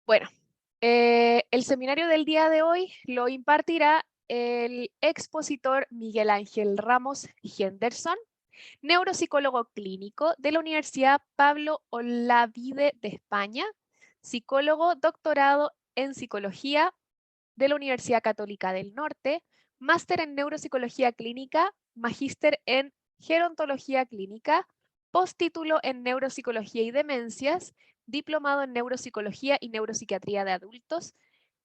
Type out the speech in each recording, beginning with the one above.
Bueno, el seminario del día de hoy lo impartirá el expositor Miguel Ángel Ramos Henderson, neuropsicólogo clínico de la Universidad Pablo Olavide de España, psicólogo doctorado en psicología de la Universidad Católica del Norte, máster en neuropsicología clínica, magíster en gerontología clínica, postítulo en neuropsicología y demencias, diplomado en neuropsicología y neuropsiquiatría de adultos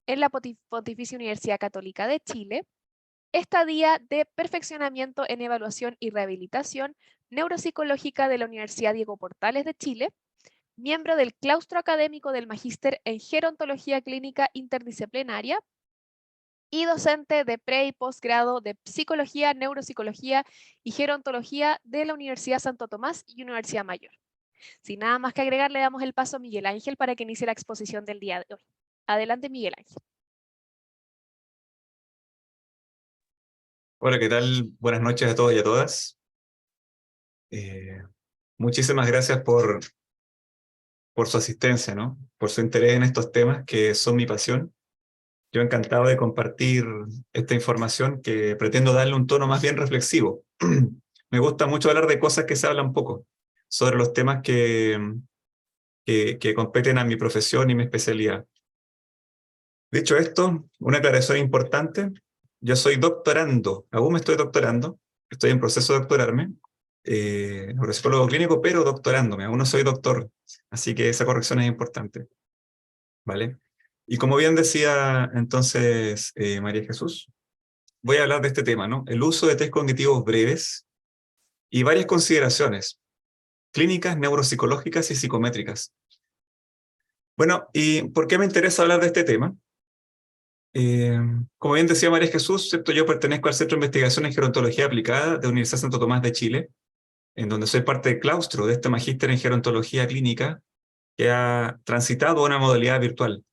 en la Pontificia Universidad Católica de Chile, estadía de perfeccionamiento en evaluación y rehabilitación neuropsicológica de la Universidad Diego Portales de Chile, miembro del claustro académico del magíster en gerontología clínica interdisciplinaria y docente de pre y posgrado de psicología, neuropsicología y gerontología de la Universidad Santo Tomás y Universidad Mayor. Sin nada más que agregar, le damos el paso a Miguel Ángel para que inicie la exposición del día de hoy. Adelante, Miguel Ángel. Hola, ¿qué tal? Buenas noches a todos y a todas. Eh, Muchísimas gracias por su asistencia, ¿no? Por su interés en estos temas que son mi pasión. Yo encantado de compartir esta información que pretendo darle un tono más bien reflexivo. Me gusta mucho hablar de cosas que se hablan poco, sobre los temas que competen a mi profesión y mi especialidad. Dicho esto, una aclaración importante. Yo soy doctorando, aún me estoy doctorando, estoy en proceso de doctorarme, neuropsicólogo clínico, pero doctorándome, aún no soy doctor, así que esa corrección es importante, ¿vale? Y como bien decía entonces María Jesús, voy a hablar de este tema, ¿no? El uso de test cognitivos breves y varias consideraciones clínicas, neuropsicológicas y psicométricas. Bueno, ¿y por qué me interesa hablar de este tema? Eh, Como bien decía María Jesús, ¿cierto? Yo pertenezco al Centro de Investigación en Gerontología Aplicada de la Universidad Santo Tomás de Chile, en donde soy parte del claustro de este magíster en gerontología clínica que ha transitado una modalidad virtual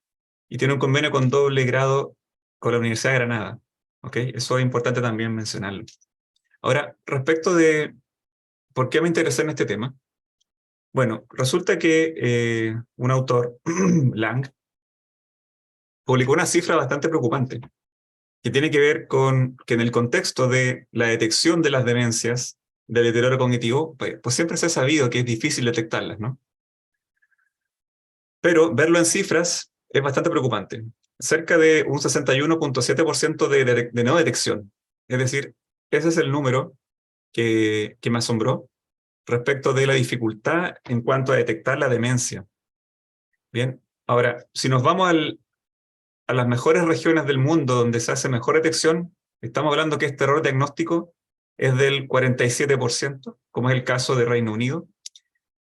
y tiene un convenio con doble grado con la Universidad de Granada. ¿Ok? Eso es importante también mencionarlo. Ahora, respecto de por qué me interesé en este tema, bueno, resulta que un autor, Lang, publicó una cifra bastante preocupante que tiene que ver con que en el contexto de la detección de las demencias, del deterioro cognitivo, pues siempre se ha sabido que es difícil detectarlas, ¿no? Pero verlo en cifras es bastante preocupante. Cerca de un 61,7% de no detección. Es decir, ese es el número que me asombró respecto de la dificultad en cuanto a detectar la demencia. Bien, ahora, si nos vamos a las mejores regiones del mundo donde se hace mejor detección, estamos hablando que este error diagnóstico es del 47%, como es el caso de Reino Unido,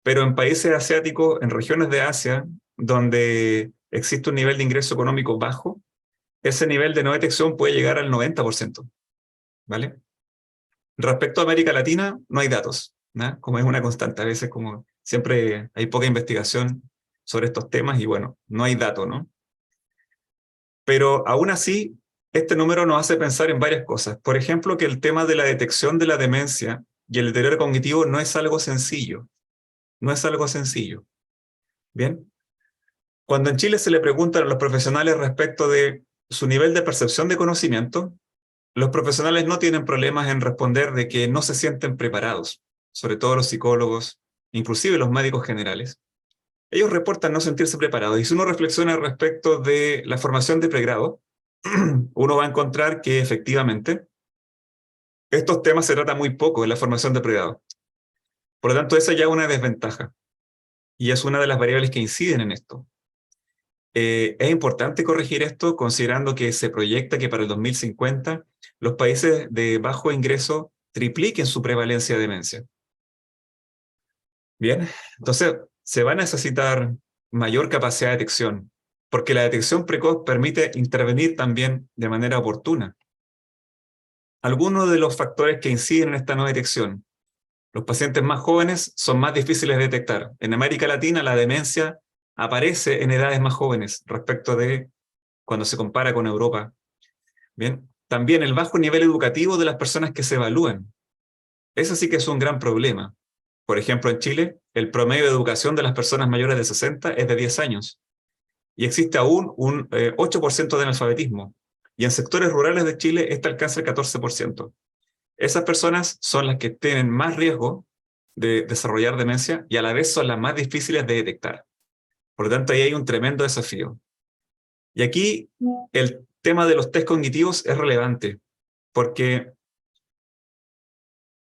pero en países asiáticos, en regiones de Asia, donde existe un nivel de ingreso económico bajo, ese nivel de no detección puede llegar al 90%, ¿vale? Respecto a América Latina, no hay datos, ¿no? Como es una constante, a veces como siempre hay poca investigación sobre estos temas y bueno, no hay datos, ¿no? Pero aún así, este número nos hace pensar en varias cosas. Por ejemplo, que el tema de la detección de la demencia y el deterioro cognitivo no es algo sencillo. No es algo sencillo. Bien. Cuando en Chile se le preguntan a los profesionales respecto de su nivel de percepción de conocimiento, los profesionales no tienen problemas en responder de que no se sienten preparados, sobre todo los psicólogos, inclusive los médicos generales. Ellos reportan no sentirse preparados. Y si uno reflexiona respecto de la formación de pregrado, uno va a encontrar que efectivamente estos temas se tratan muy poco en la formación de pregrado. Por lo tanto, esa ya es una desventaja. Y es una de las variables que inciden en esto. Es importante corregir esto considerando que se proyecta que para el 2050 los países de bajo ingreso tripliquen su prevalencia de demencia. Bien, entonces se va a necesitar mayor capacidad de detección, porque la detección precoz permite intervenir también de manera oportuna. Algunos de los factores que inciden en esta no detección: los pacientes más jóvenes son más difíciles de detectar. En América Latina la demencia aparece en edades más jóvenes respecto de cuando se compara con Europa. Bien, también el bajo nivel educativo de las personas que se evalúan. Eso sí que es un gran problema. Por ejemplo, en Chile, el promedio de educación de las personas mayores de 60 es de 10 años. y existe aún un 8% de analfabetismo, y en sectores rurales de Chile este alcanza el 14%. Esas personas son las que tienen más riesgo de desarrollar demencia y a la vez son las más difíciles de detectar. Por lo tanto, ahí hay un tremendo desafío. Y aquí el tema de los test cognitivos es relevante, porque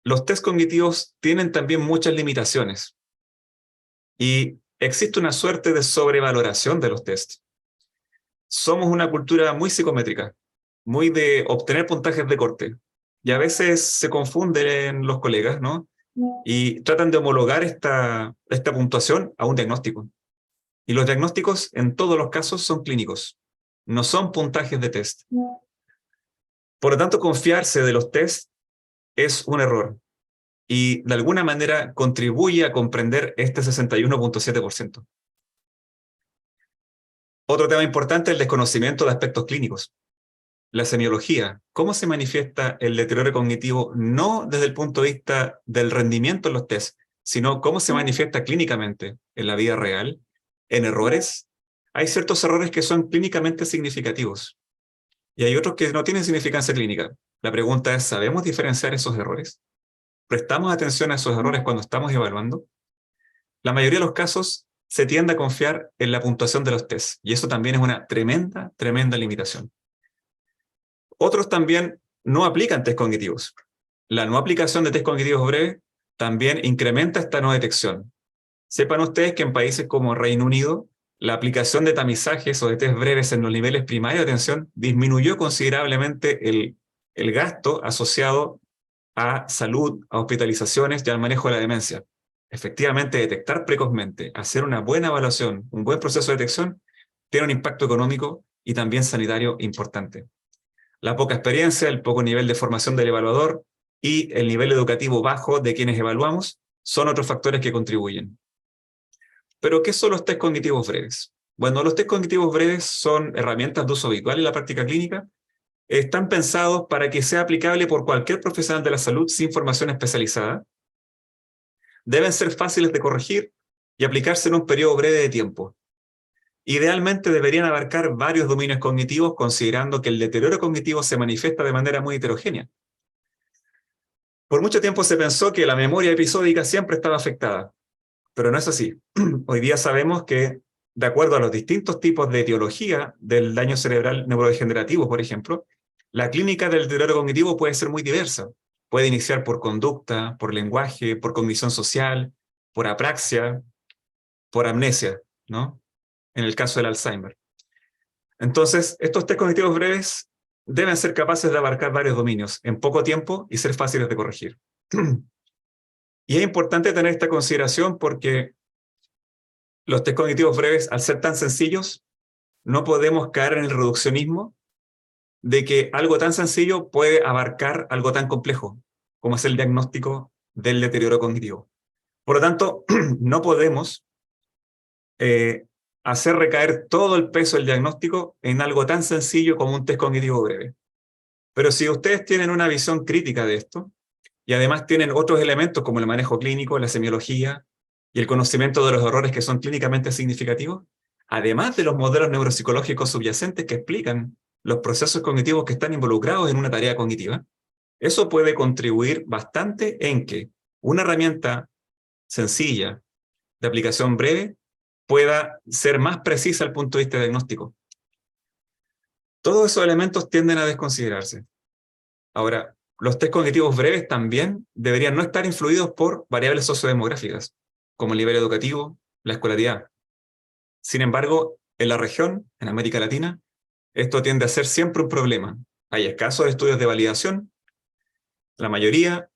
los test cognitivos tienen también muchas limitaciones y existe una suerte de sobrevaloración de los tests. Somos una cultura muy psicométrica, muy de obtener puntajes de corte, y a veces se confunden los colegas, ¿no? Y tratan de homologar esta puntuación a un diagnóstico. Y los diagnósticos, en todos los casos, son clínicos, no son puntajes de test. Por lo tanto, confiarse de los test es un error y de alguna manera contribuye a comprender este 61.7%. Otro tema importante es el desconocimiento de aspectos clínicos. La semiología, cómo se manifiesta el deterioro cognitivo no desde el punto de vista del rendimiento en los tests, sino cómo se manifiesta clínicamente en la vida real, en errores. Hay ciertos errores que son clínicamente significativos y hay otros que no tienen significancia clínica. La pregunta es, ¿sabemos diferenciar esos errores? ¿Prestamos atención a esos errores cuando estamos evaluando? La mayoría de los casos se tiende a confiar en la puntuación de los tests y eso también es una tremenda, tremenda limitación. Otros también no aplican test cognitivos. La no aplicación de test cognitivos breves también incrementa esta no detección. Sepan ustedes que en países como Reino Unido, la aplicación de tamizajes o de test breves en los niveles primarios de atención disminuyó considerablemente el gasto asociado a salud, a hospitalizaciones y al manejo de la demencia. Efectivamente, detectar precozmente, hacer una buena evaluación, un buen proceso de detección, tiene un impacto económico y también sanitario importante. La poca experiencia, el poco nivel de formación del evaluador y el nivel educativo bajo de quienes evaluamos son otros factores que contribuyen. ¿Pero qué son los test cognitivos breves? Bueno, los test cognitivos breves son herramientas de uso habitual en la práctica clínica. Están pensados para que sea aplicable por cualquier profesional de la salud sin formación especializada. Deben ser fáciles de corregir y aplicarse en un periodo breve de tiempo. Idealmente deberían abarcar varios dominios cognitivos, considerando que el deterioro cognitivo se manifiesta de manera muy heterogénea. Por mucho tiempo se pensó que la memoria episódica siempre estaba afectada, pero no es así. Hoy día sabemos que, de acuerdo a los distintos tipos de etiología del daño cerebral neurodegenerativo, por ejemplo, la clínica del deterioro cognitivo puede ser muy diversa. Puede iniciar por conducta, por lenguaje, por cognición social, por apraxia, por amnesia, ¿no? En el caso del Alzheimer. Entonces, estos test cognitivos breves deben ser capaces de abarcar varios dominios en poco tiempo y ser fáciles de corregir. Y es importante tener esta consideración porque los test cognitivos breves, al ser tan sencillos, no podemos caer en el reduccionismo de que algo tan sencillo puede abarcar algo tan complejo, como es el diagnóstico del deterioro cognitivo. Por lo tanto, no podemos hacer recaer todo el peso del diagnóstico en algo tan sencillo como un test cognitivo breve. Pero si ustedes tienen una visión crítica de esto, y además tienen otros elementos como el manejo clínico, la semiología y el conocimiento de los errores que son clínicamente significativos, además de los modelos neuropsicológicos subyacentes que explican los procesos cognitivos que están involucrados en una tarea cognitiva, eso puede contribuir bastante en que una herramienta sencilla, de aplicación breve, pueda ser más precisa al punto de vista diagnóstico. Todos esos elementos tienden a desconsiderarse. Ahora, los test cognitivos breves también deberían no estar influidos por variables sociodemográficas, como el nivel educativo, la escolaridad. Sin embargo, en la región, en América Latina, esto tiende a ser siempre un problema. Hay escasos estudios de validación, la mayoría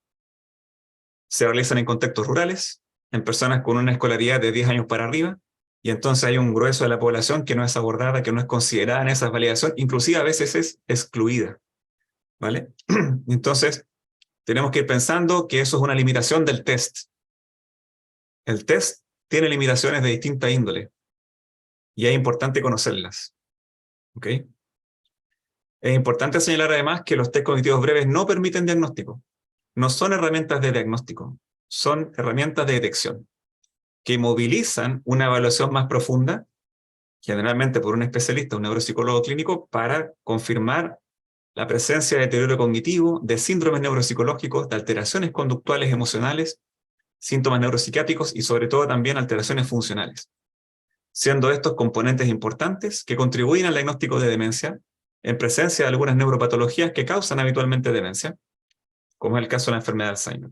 se realizan en contextos rurales, en personas con una escolaridad de 10 años para arriba, y entonces hay un grueso de la población que no es abordada, que no es considerada en esa validación, inclusive a veces es excluida, ¿vale? Entonces, tenemos que ir pensando que eso es una limitación del test. El test tiene limitaciones de distinta índole, y es importante conocerlas, ¿ok? Es importante señalar además que los test cognitivos breves no permiten diagnóstico. No son herramientas de diagnóstico, son herramientas de detección, que movilizan una evaluación más profunda generalmente por un especialista, un neuropsicólogo clínico, para confirmar la presencia de deterioro cognitivo, de síndromes neuropsicológicos, de alteraciones conductuales emocionales, síntomas neuropsiquiátricos y sobre todo también alteraciones funcionales, siendo estos componentes importantes que contribuyen al diagnóstico de demencia en presencia de algunas neuropatologías que causan habitualmente demencia, como es el caso de la enfermedad de Alzheimer.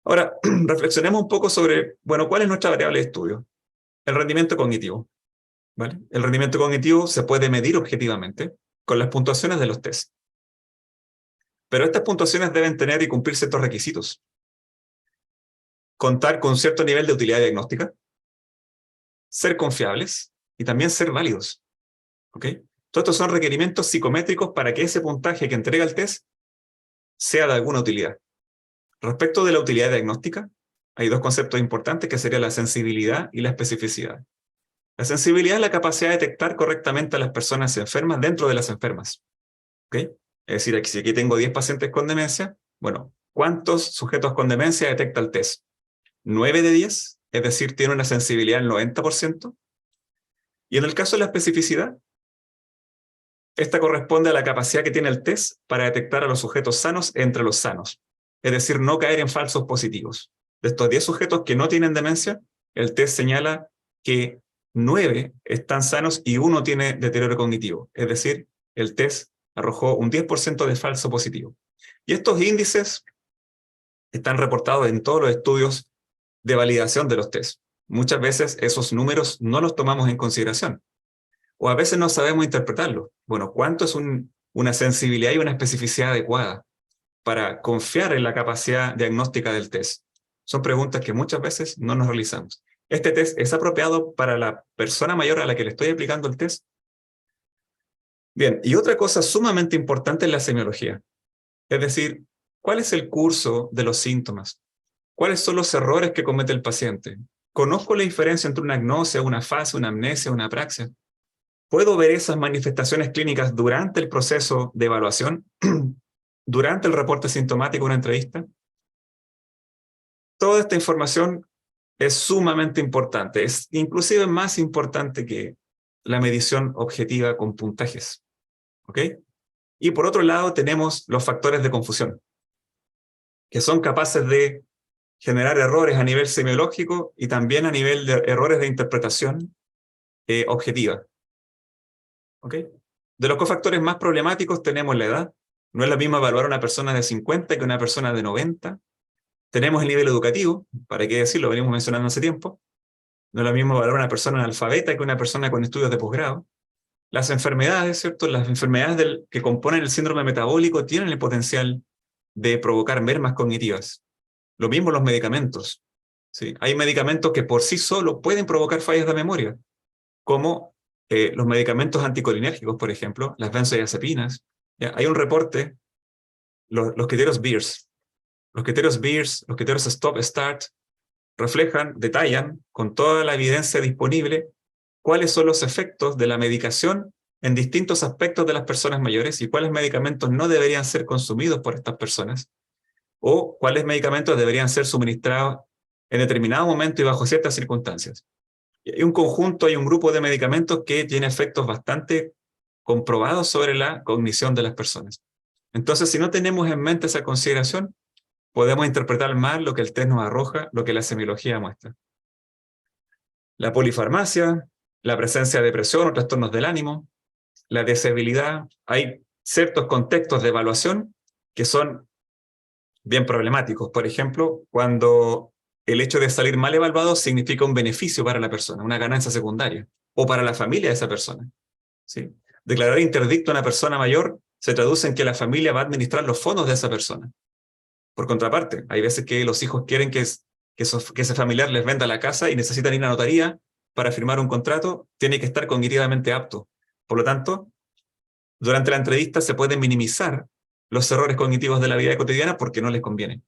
Ahora, reflexionemos un poco sobre, bueno, ¿cuál es nuestra variable de estudio? El rendimiento cognitivo, ¿vale? El rendimiento cognitivo se puede medir objetivamente con las puntuaciones de los test. Pero estas puntuaciones deben tener y cumplir ciertos requisitos. Contar con cierto nivel de utilidad diagnóstica, ser confiables y también ser válidos. ¿Ok? Todos estos son requerimientos psicométricos para que ese puntaje que entrega el test sea de alguna utilidad. Respecto de la utilidad diagnóstica, hay dos conceptos importantes que serían la sensibilidad y la especificidad. La sensibilidad es la capacidad de detectar correctamente a las personas enfermas dentro de las enfermas. ¿Ok? Es decir, si aquí tengo 10 pacientes con demencia, bueno, ¿cuántos sujetos con demencia detecta el test? 9 de 10, es decir, tiene una sensibilidad del 90%. Y en el caso de la especificidad, esta corresponde a la capacidad que tiene el test para detectar a los sujetos sanos entre los sanos, es decir, no caer en falsos positivos. De estos 10 sujetos que no tienen demencia, el test señala que 9 están sanos y 1 tiene deterioro cognitivo, es decir, el test arrojó un 10% de falso positivo. Y estos índices están reportados en todos los estudios de validación de los test. Muchas veces esos números no los tomamos en consideración, o a veces no sabemos interpretarlos. Bueno, ¿cuánto es una sensibilidad y una especificidad adecuada para confiar en la capacidad diagnóstica del test? Son preguntas que muchas veces no nos realizamos. ¿Este test es apropiado para la persona mayor a la que le estoy aplicando el test? Bien, y otra cosa sumamente importante es la semiología. Es decir, ¿cuál es el curso de los síntomas? ¿Cuáles son los errores que comete el paciente? ¿Conozco la diferencia entre una agnosia, una fase, una amnesia, una apraxia? ¿Puedo ver esas manifestaciones clínicas durante el proceso de evaluación? ¿Durante el reporte sintomático de una entrevista? Toda esta información es sumamente importante, es inclusive más importante que la medición objetiva con puntajes. ¿Ok? Y por otro lado tenemos los factores de confusión, que son capaces de generar errores a nivel semiológico y también a nivel de errores de interpretación objetiva. ¿Ok? De los cofactores más problemáticos tenemos la edad. No es lo mismo evaluar a una persona de 50 que una persona de 90. Tenemos el nivel educativo, para qué decirlo, venimos mencionando hace tiempo. No es lo mismo evaluar a una persona analfabeta que una persona con estudios de posgrado. Las enfermedades, ¿cierto? Las enfermedades que componen el síndrome metabólico tienen el potencial de provocar mermas cognitivas. Lo mismo los medicamentos. ¿Sí? Hay medicamentos que por sí solo pueden provocar fallas de memoria, como los medicamentos anticolinérgicos, por ejemplo, las benzodiazepinas. ¿Ya? Hay un reporte, los criterios Beers. Los criterios Beers, los criterios Stop-Start, reflejan, detallan, con toda la evidencia disponible, cuáles son los efectos de la medicación en distintos aspectos de las personas mayores y cuáles medicamentos no deberían ser consumidos por estas personas, o cuáles medicamentos deberían ser suministrados en determinado momento y bajo ciertas circunstancias. Hay un conjunto, hay un grupo de medicamentos que tiene efectos bastante comprobados sobre la cognición de las personas. Entonces, si no tenemos en mente esa consideración, podemos interpretar mal lo que el test nos arroja, lo que la semiología muestra. La polifarmacia, la presencia de depresión o trastornos del ánimo, la deseabilidad. Hay ciertos contextos de evaluación que son bien problemáticos. Por ejemplo, cuando el hecho de salir mal evaluado significa un beneficio para la persona, una ganancia secundaria, o para la familia de esa persona. ¿Sí? Declarar interdicto a una persona mayor se traduce en que la familia va a administrar los fondos de esa persona. Por contraparte, hay veces que los hijos quieren que ese familiar les venda la casa y necesitan ir a la notaría para firmar un contrato, tiene que estar cognitivamente apto. Por lo tanto, durante la entrevista se pueden minimizar los errores cognitivos de la vida cotidiana porque no les conviene.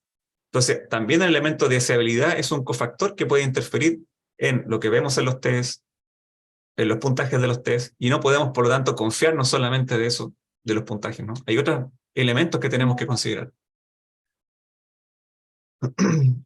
Entonces, también el elemento de deseabilidad es un cofactor que puede interferir en lo que vemos en los test, en los puntajes de los test, y no podemos, por lo tanto, confiarnos solamente de eso, de los puntajes, ¿no? Hay otros elementos que tenemos que considerar.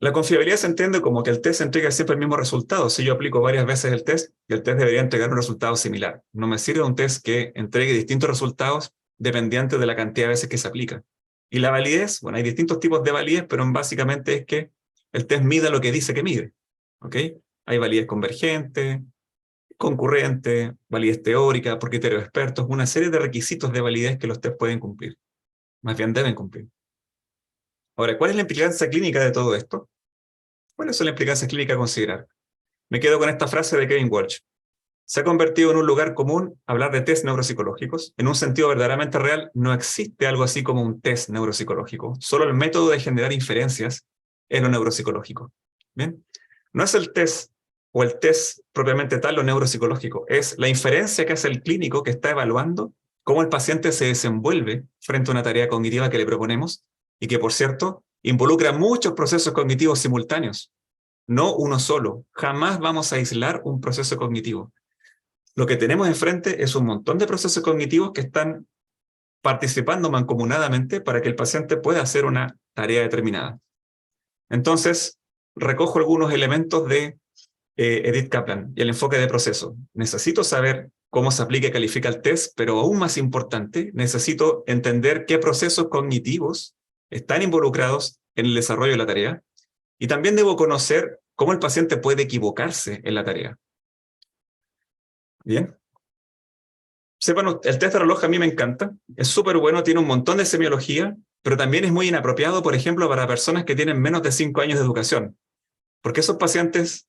La confiabilidad se entiende como que el test entrega siempre el mismo resultado. Si yo aplico varias veces el test debería entregar un resultado similar. No me sirve un test que entregue distintos resultados dependiente de la cantidad de veces que se aplica. Y la validez, bueno, hay distintos tipos de validez, pero básicamente es que el test mida lo que dice que mide. ¿Ok? Hay validez convergente, concurrente, validez teórica, por criterios expertos, una serie de requisitos de validez que los test pueden cumplir. Más bien deben cumplir. Ahora, ¿cuál es la implicancia clínica de todo esto? ¿Cuáles son las implicancias clínicas a considerar? Me quedo con esta frase de Kevin Walsh. Se ha convertido en un lugar común hablar de test neuropsicológicos. En un sentido verdaderamente real, no existe algo así como un test neuropsicológico. Solo el método de generar inferencias es lo neuropsicológico. ¿Bien? No es el test o el test propiamente tal lo neuropsicológico. Es la inferencia que hace el clínico que está evaluando cómo el paciente se desenvuelve frente a una tarea cognitiva que le proponemos y que, por cierto, involucra muchos procesos cognitivos simultáneos. No uno solo. Jamás vamos a aislar un proceso cognitivo. Lo que tenemos enfrente es un montón de procesos cognitivos que están participando mancomunadamente para que el paciente pueda hacer una tarea determinada. Entonces, recojo algunos elementos de Edith Kaplan y el enfoque de proceso. Necesito saber cómo se aplica y califica el test, pero aún más importante, necesito entender qué procesos cognitivos están involucrados en el desarrollo de la tarea, y también debo conocer cómo el paciente puede equivocarse en la tarea. Bien. Sepan, el test de reloj a mí me encanta, es súper bueno, tiene un montón de semiología, pero también es muy inapropiado, por ejemplo, para personas que tienen menos de 5 años de educación, porque esos pacientes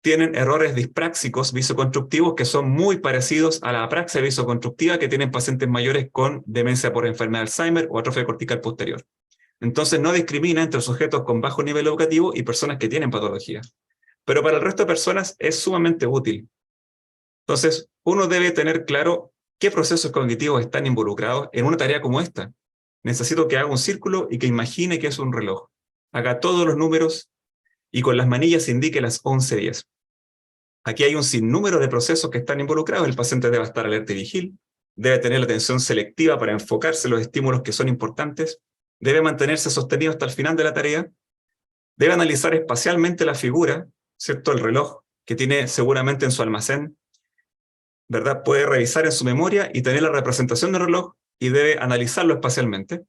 tienen errores dispráxicos visoconstructivos que son muy parecidos a la apraxia visoconstructiva que tienen pacientes mayores con demencia por enfermedad de Alzheimer o atrofia cortical posterior. Entonces no discrimina entre sujetos con bajo nivel educativo y personas que tienen patología. Pero para el resto de personas es sumamente útil. Entonces, uno debe tener claro qué procesos cognitivos están involucrados en una tarea como esta. Necesito que haga un círculo y que imagine que es un reloj. Haga todos los números y con las manillas indique las 11:10. Aquí hay un sinnúmero de procesos que están involucrados. El paciente debe estar alerta y vigil, debe tener la atención selectiva para enfocarse en los estímulos que son importantes, debe mantenerse sostenido hasta el final de la tarea, debe analizar espacialmente la figura, ¿cierto? El reloj que tiene seguramente en su almacén, ¿verdad? Puede revisar en su memoria y tener la representación del reloj y debe analizarlo espacialmente.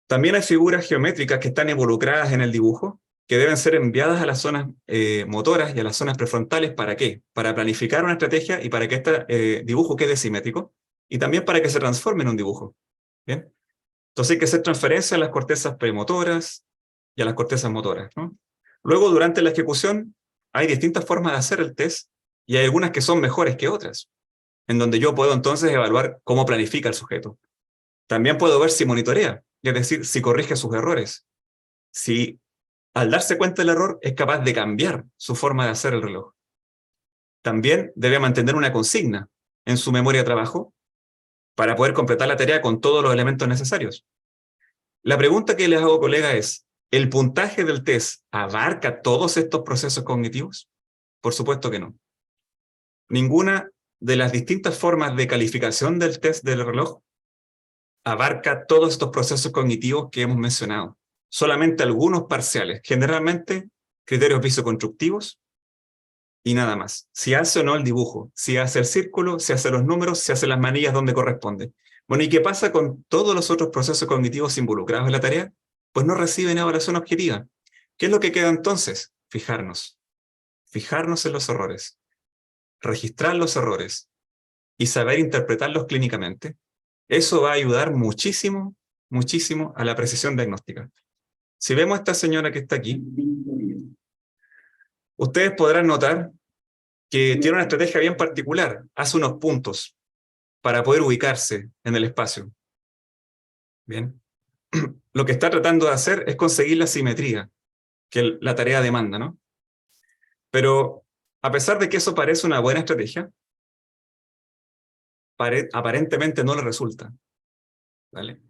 También hay figuras geométricas que están involucradas en el dibujo, que deben ser enviadas a las zonas motoras y a las zonas prefrontales. ¿Para qué? Para planificar una estrategia y para que este dibujo quede simétrico, y también para que se transforme en un dibujo. ¿Bien? Entonces hay que hacer transferencia a las cortezas premotoras y a las cortezas motoras, ¿no? Luego, durante la ejecución, hay distintas formas de hacer el test, y hay algunas que son mejores que otras, en donde yo puedo entonces evaluar cómo planifica el sujeto. También puedo ver si monitorea, es decir, si corrige sus errores, si al darse cuenta del error es capaz de cambiar su forma de hacer el reloj. También debe mantener una consigna en su memoria de trabajo para poder completar la tarea con todos los elementos necesarios. La pregunta que les hago, colega, es: ¿el puntaje del test abarca todos estos procesos cognitivos? Por supuesto que no. Ninguna de las distintas formas de calificación del test del reloj abarca todos estos procesos cognitivos que hemos mencionado. Solamente algunos parciales, generalmente criterios visoconstructivos y nada más. Si hace o no el dibujo, si hace el círculo, si hace los números, si hace las manillas donde corresponde. Bueno, ¿y qué pasa con todos los otros procesos cognitivos involucrados en la tarea? Pues no reciben evaluación objetiva. ¿Qué es lo que queda entonces? Fijarnos en los errores, registrar los errores y saber interpretarlos clínicamente. Eso va a ayudar muchísimo, muchísimo a la precisión diagnóstica. Si vemos a esta señora que está aquí, ustedes podrán notar que tiene una estrategia bien particular. Hace unos puntos para poder ubicarse en el espacio. Bien. Lo que está tratando de hacer es conseguir la simetría que la tarea demanda, ¿no? Pero a pesar de que eso parece una buena estrategia, aparentemente no le resulta, ¿vale?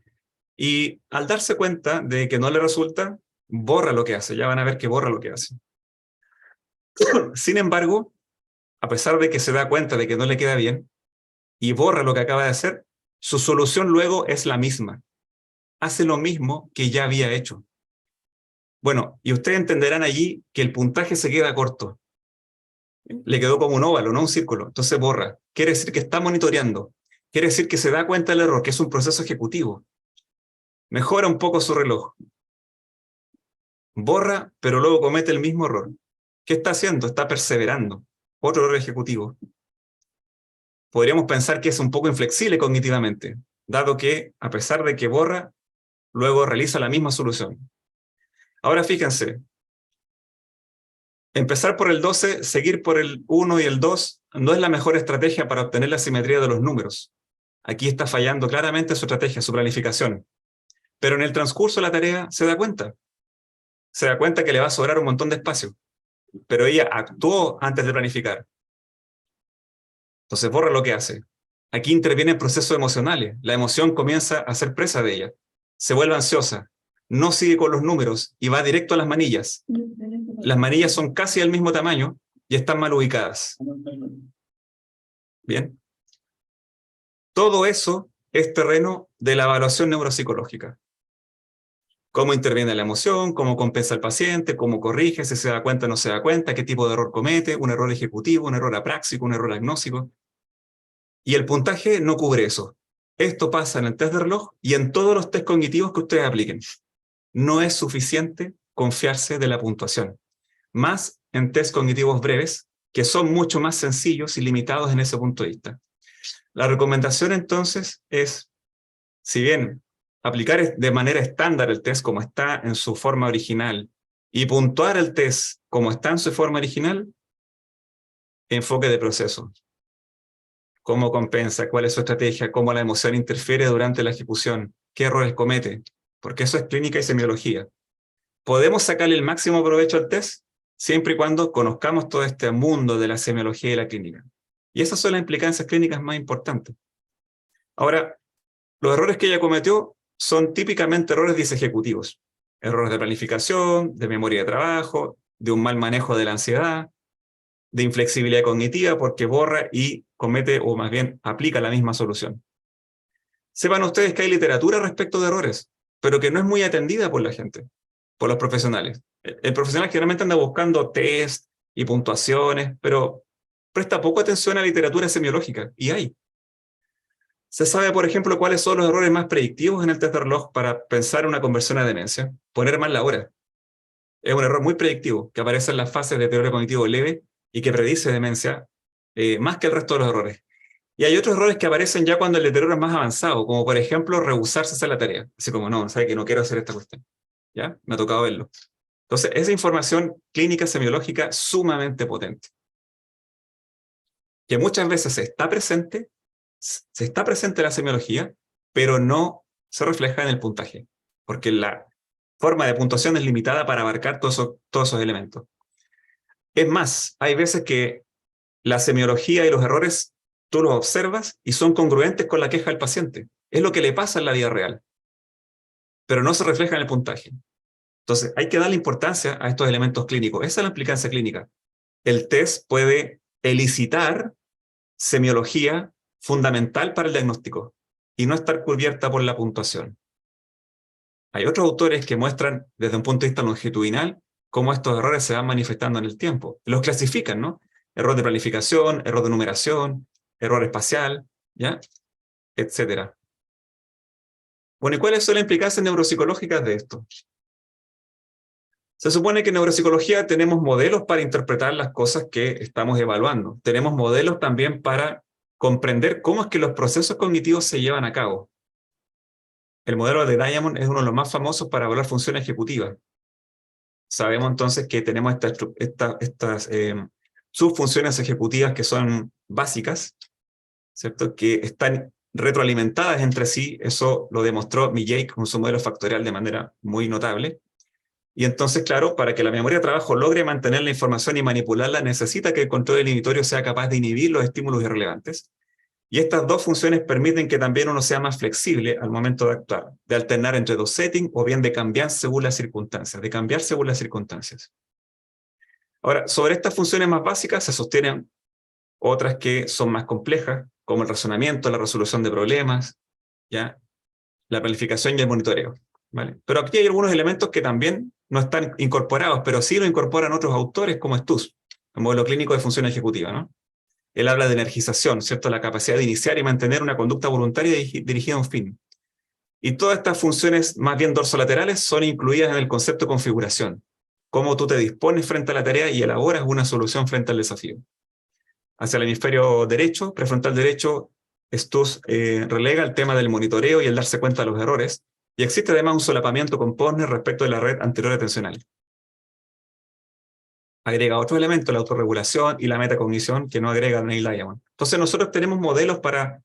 Y al darse cuenta de que no le resulta, borra lo que hace. Ya van a ver que borra lo que hace. Sin embargo, a pesar de que se da cuenta de que no le queda bien y borra lo que acaba de hacer, su solución luego es la misma. Hace lo mismo que ya había hecho. Bueno, y ustedes entenderán allí que el puntaje se queda corto. Le quedó como un óvalo, no un círculo. Entonces borra. Quiere decir que está monitoreando. Quiere decir que se da cuenta del error, que es un proceso ejecutivo. Mejora un poco su reloj. Borra, pero luego comete el mismo error. ¿Qué está haciendo? Está perseverando. Otro error ejecutivo. Podríamos pensar que es un poco inflexible cognitivamente, dado que, a pesar de que borra, luego realiza la misma solución. Ahora fíjense, empezar por el 12, seguir por el 1 y el 2, no es la mejor estrategia para obtener la simetría de los números. Aquí está fallando claramente su estrategia, su planificación. Pero en el transcurso de la tarea se da cuenta. Se da cuenta que le va a sobrar un montón de espacio. Pero ella actuó antes de planificar. Entonces borra lo que hace. Aquí intervienen procesos emocionales. La emoción comienza a ser presa de ella. Se vuelve ansiosa. No sigue con los números y va directo a las manillas. Las manillas son casi del mismo tamaño y están mal ubicadas. Bien. Todo eso es terreno de la evaluación neuropsicológica. Cómo interviene la emoción, cómo compensa al paciente, cómo corrige, si se da cuenta o no se da cuenta, qué tipo de error comete, un error ejecutivo, un error apráxico, un error agnóstico. Y el puntaje no cubre eso. Esto pasa en el test de reloj y en todos los test cognitivos que ustedes apliquen. No es suficiente confiarse de la puntuación. Más en test cognitivos breves, que son mucho más sencillos y limitados en ese punto de vista. La recomendación entonces es, si bien aplicar de manera estándar el test como está en su forma original y puntuar el test como está en su forma original, enfoque de proceso. Cómo compensa, cuál es su estrategia, cómo la emoción interfiere durante la ejecución, qué errores comete, porque eso es clínica y semiología. ¿Podemos sacarle el máximo provecho al test? Siempre y cuando conozcamos todo este mundo de la semiología y la clínica. Y esas son las implicancias clínicas más importantes. Ahora, los errores que ella cometió son típicamente errores disejecutivos. Errores de planificación, de memoria de trabajo, de un mal manejo de la ansiedad, de inflexibilidad cognitiva porque borra y comete, o más bien aplica la misma solución. Sepan ustedes que hay literatura respecto de errores, pero que no es muy atendida por la gente, por los profesionales. El profesional generalmente anda buscando test y puntuaciones, pero presta poco atención a la literatura semiológica, y hay. Se sabe, por ejemplo, cuáles son los errores más predictivos en el test de reloj para pensar en una conversión a demencia. Poner mal la hora. Es un error muy predictivo, que aparece en las fases de deterioro cognitivo leve y que predice demencia más que el resto de los errores. Y hay otros errores que aparecen ya cuando el deterioro es más avanzado, como por ejemplo rehusarse a hacer la tarea. Así como, no, sabe que no quiero hacer esta cuestión. ¿Ya? Me ha tocado verlo. Entonces, esa información clínica semiológica sumamente potente, que muchas veces se está presente en la semiología, pero no se refleja en el puntaje, porque la forma de puntuación es limitada para abarcar todos esos elementos. Es más, hay veces que la semiología y los errores tú los observas y son congruentes con la queja del paciente. Es lo que le pasa en la vida real, pero no se refleja en el puntaje. Entonces, hay que darle importancia a estos elementos clínicos. Esa es la implicancia clínica. El test puede elicitar semiología fundamental para el diagnóstico y no estar cubierta por la puntuación. Hay otros autores que muestran desde un punto de vista longitudinal cómo estos errores se van manifestando en el tiempo. Los clasifican, ¿no? Error de planificación, error de numeración, error espacial, ¿ya? Etcétera. Bueno, ¿y cuáles son las implicancias neuropsicológicas de esto? Se supone que en neuropsicología tenemos modelos para interpretar las cosas que estamos evaluando. Tenemos modelos también para comprender cómo es que los procesos cognitivos se llevan a cabo. El modelo de Diamond es uno de los más famosos para evaluar funciones ejecutivas. Sabemos entonces que tenemos estas subfunciones ejecutivas que son básicas, ¿cierto? Que están retroalimentadas entre sí. Eso lo demostró Millay con su modelo factorial de manera muy notable. Y entonces, claro, para que la memoria de trabajo logre mantener la información y manipularla, necesita que el control inhibitorio sea capaz de inhibir los estímulos irrelevantes. Y estas dos funciones permiten que también uno sea más flexible al momento de actuar, de alternar entre dos settings o bien de cambiar según las circunstancias, Ahora, sobre estas funciones más básicas se sostienen otras que son más complejas, como el razonamiento, la resolución de problemas, ¿ya? La planificación y el monitoreo, ¿vale? Pero aquí hay algunos elementos que también no están incorporados, pero sí lo incorporan otros autores como Stutz, el modelo clínico de función ejecutiva, ¿no? Él habla de energización, ¿cierto? La capacidad de iniciar y mantener una conducta voluntaria dirigida a un fin. Y todas estas funciones, más bien dorsolaterales, son incluidas en el concepto de configuración. Cómo tú te dispones frente a la tarea y elaboras una solución frente al desafío. Hacia el hemisferio derecho, prefrontal derecho, Stutz relega el tema del monitoreo y el darse cuenta de los errores, y existe además un solapamiento con Posner respecto de la red anterior atencional. Agrega otro elemento, la autorregulación y la metacognición, que no agrega Neil Diamond. Entonces nosotros tenemos modelos para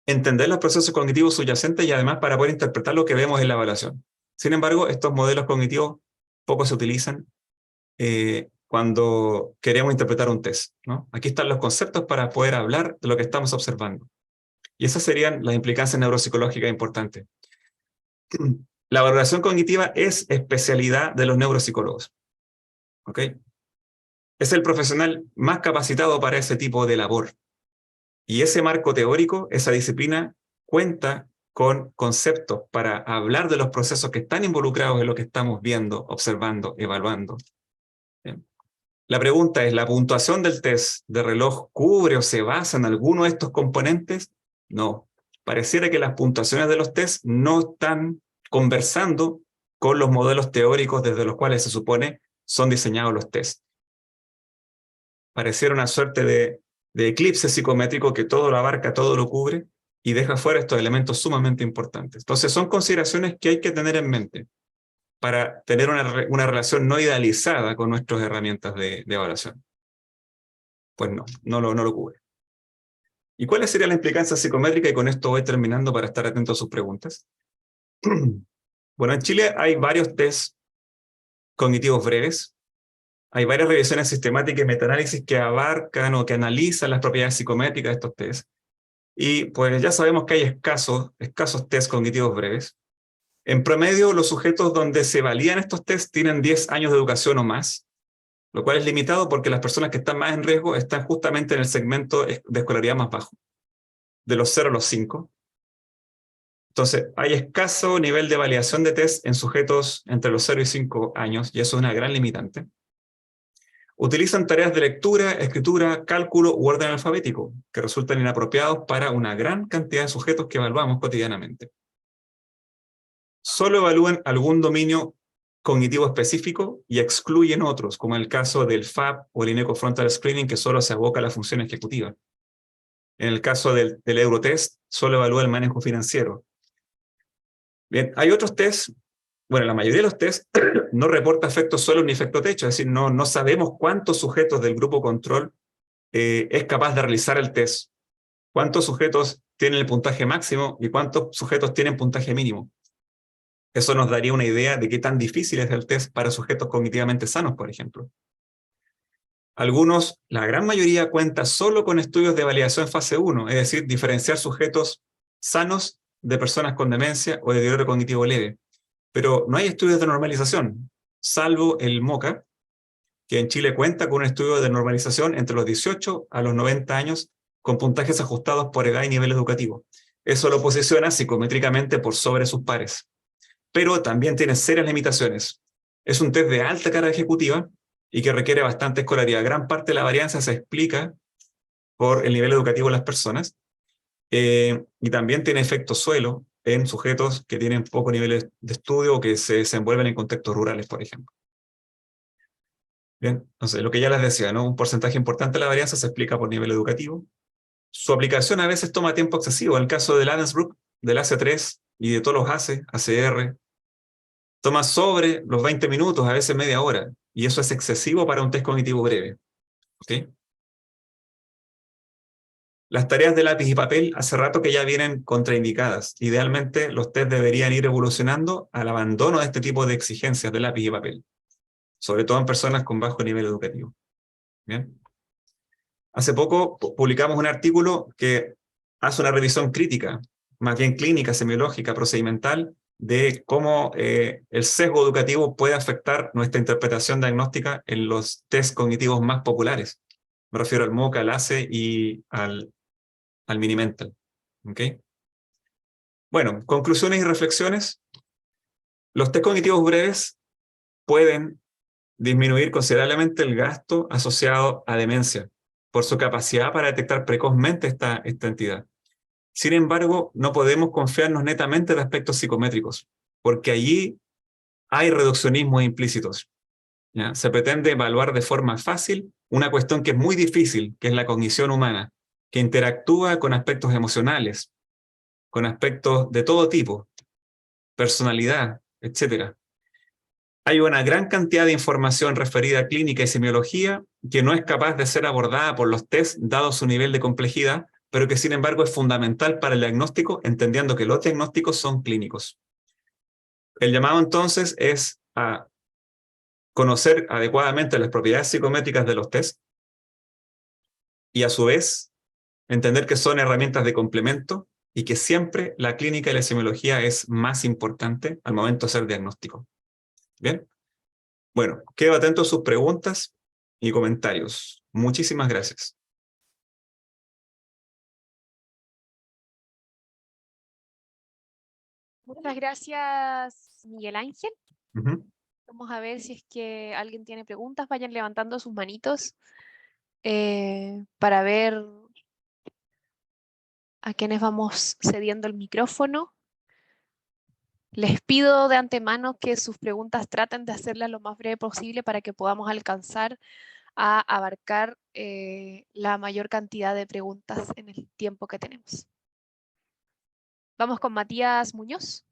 entender los procesos cognitivos subyacentes y además para poder interpretar lo que vemos en la evaluación. Sin embargo, estos modelos cognitivos poco se utilizan cuando queremos interpretar un test, ¿no? Aquí están los conceptos para poder hablar de lo que estamos observando. Y esas serían las implicancias neuropsicológicas importantes. La valoración cognitiva es especialidad de los neuropsicólogos. ¿Ok? Es el profesional más capacitado para ese tipo de labor. Y ese marco teórico, esa disciplina, cuenta con conceptos para hablar de los procesos que están involucrados en lo que estamos viendo, observando, evaluando. Bien. La pregunta es, ¿la puntuación del test de reloj cubre o se basa en alguno de estos componentes? No. Pareciera que las puntuaciones de los tests no están conversando con los modelos teóricos desde los cuales se supone son diseñados los tests. Pareciera una suerte de eclipse psicométrico que todo lo abarca, todo lo cubre y deja fuera estos elementos sumamente importantes. Entonces son consideraciones que hay que tener en mente para tener una relación no idealizada con nuestras herramientas de evaluación. Pues no lo cubre. ¿Y cuál sería la implicancia psicométrica? Y con esto voy terminando para estar atento a sus preguntas. Bueno, en Chile hay varios test cognitivos breves. Hay varias revisiones sistemáticas y metaanálisis que abarcan o que analizan las propiedades psicométricas de estos tests. Y pues ya sabemos que hay escasos test cognitivos breves. En promedio, los sujetos donde se valían estos tests tienen 10 años de educación o más, lo cual es limitado porque las personas que están más en riesgo están justamente en el segmento de escolaridad más bajo, de los 0 a los 5. Entonces, hay escaso nivel de validación de test en sujetos entre los 0 y 5 años, y eso es una gran limitante. Utilizan tareas de lectura, escritura, cálculo u orden alfabético, que resultan inapropiados para una gran cantidad de sujetos que evaluamos cotidianamente. Solo evalúan algún dominio cognitivo específico y excluyen otros, como en el caso del FAB o el Ineco Frontal Screening, que solo se aboca a la función ejecutiva. En el caso del Eurotest, solo evalúa el manejo financiero. Bien, hay otros tests, bueno, la mayoría de los tests no reporta efecto suelo ni efecto techo, es decir, no sabemos cuántos sujetos del grupo control es capaz de realizar el test, cuántos sujetos tienen el puntaje máximo y cuántos sujetos tienen puntaje mínimo. Eso nos daría una idea de qué tan difícil es el test para sujetos cognitivamente sanos, por ejemplo. Algunos, la gran mayoría, cuenta solo con estudios de validación fase 1, es decir, diferenciar sujetos sanos de personas con demencia o de deterioro cognitivo leve. Pero no hay estudios de normalización, salvo el MOCA, que en Chile cuenta con un estudio de normalización entre los 18 a los 90 años con puntajes ajustados por edad y nivel educativo. Eso lo posiciona psicométricamente por sobre sus pares. Pero también tiene serias limitaciones. Es un test de alta carga ejecutiva y que requiere bastante escolaridad. Gran parte de la varianza se explica por el nivel educativo de las personas y también tiene efecto suelo en sujetos que tienen poco nivel de estudio o que se desenvuelven en contextos rurales, por ejemplo. Bien, entonces lo que ya les decía, ¿no? Un porcentaje importante de la varianza se explica por nivel educativo. Su aplicación a veces toma tiempo excesivo. En el caso del Adamsbrook, del AC3 y de todos los ACE, ACR, toma sobre los 20 minutos, a veces media hora, y eso es excesivo para un test cognitivo breve. ¿Okay? Las tareas de lápiz y papel hace rato que ya vienen contraindicadas. Idealmente los test deberían ir evolucionando al abandono de este tipo de exigencias de lápiz y papel, sobre todo en personas con bajo nivel educativo. ¿Bien? Hace poco publicamos un artículo que hace una revisión crítica, más bien clínica, semiológica, procedimental, de cómo el sesgo educativo puede afectar nuestra interpretación diagnóstica en los test cognitivos más populares. Me refiero al MOCA, al ACE y al Minimental. ¿Okay? Bueno, conclusiones y reflexiones. Los test cognitivos breves pueden disminuir considerablemente el gasto asociado a demencia por su capacidad para detectar precozmente esta entidad. Sin embargo, no podemos confiarnos netamente de aspectos psicométricos, porque allí hay reduccionismos implícitos. ¿Ya? Se pretende evaluar de forma fácil una cuestión que es muy difícil, que es la cognición humana, que interactúa con aspectos emocionales, con aspectos de todo tipo, personalidad, etc. Hay una gran cantidad de información referida a clínica y semiología que no es capaz de ser abordada por los test dado su nivel de complejidad, pero que sin embargo es fundamental para el diagnóstico, entendiendo que los diagnósticos son clínicos. El llamado entonces es a conocer adecuadamente las propiedades psicométricas de los test y a su vez entender que son herramientas de complemento y que siempre la clínica y la semiología es más importante al momento de hacer diagnóstico. ¿Bien? Bueno, quedo atento a sus preguntas y comentarios. Muchísimas gracias. Muchas gracias, Miguel Ángel. Ujú. Vamos a ver si es que alguien tiene preguntas. Vayan levantando sus manitos para ver a quiénes vamos cediendo el micrófono. Les pido de antemano que sus preguntas traten de hacerlas lo más breve posible para que podamos alcanzar a abarcar la mayor cantidad de preguntas en el tiempo que tenemos. Vamos con Matías Muñoz.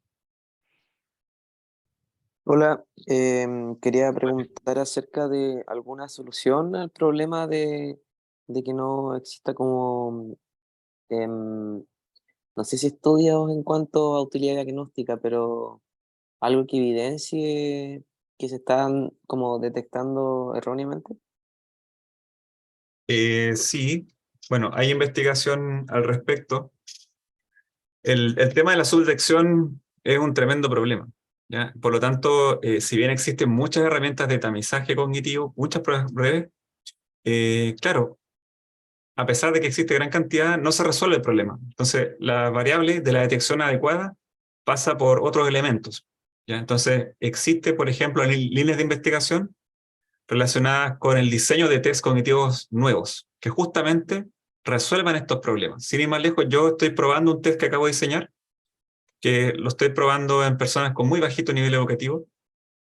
Hola, quería preguntar acerca de alguna solución al problema de que no exista como, no sé si estudios en cuanto a utilidad diagnóstica, pero algo que evidencie que se están como detectando erróneamente. Sí, bueno, hay investigación al respecto. El tema de la subdetección es un tremendo problema, ¿ya? Por lo tanto, si bien existen muchas herramientas de tamizaje cognitivo, muchas pruebas breves, claro, a pesar de que existe gran cantidad, no se resuelve el problema. Entonces, la variable de la detección adecuada pasa por otros elementos, ¿ya? Entonces, existe, por ejemplo, líneas de investigación relacionadas con el diseño de test cognitivos nuevos, que justamente resuelvan estos problemas. Sin ir más lejos, yo estoy probando un test que acabo de diseñar, que lo estoy probando en personas con muy bajito nivel educativo.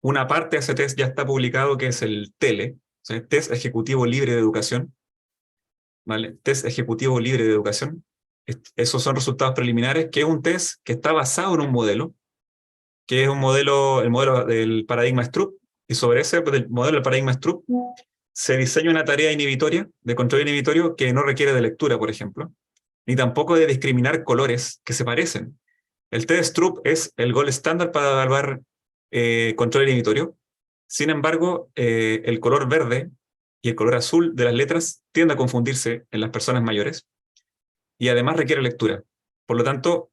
Una parte de ese test ya está publicado, que es el TELE, o sea, el Test Ejecutivo Libre de Educación, ¿vale? Test Ejecutivo Libre de Educación. Esos son resultados preliminares, que es un test que está basado en un modelo, que es un modelo, el modelo del paradigma Stroop, y sobre ese modelo del paradigma Stroop se diseña una tarea inhibitoria, de control inhibitorio, que no requiere de lectura, por ejemplo, ni tampoco de discriminar colores que se parecen. El test Stroop es el gold estándar para evaluar control inhibitorio. Sin embargo, el color verde y el color azul de las letras tiende a confundirse en las personas mayores y además requiere lectura. Por lo tanto,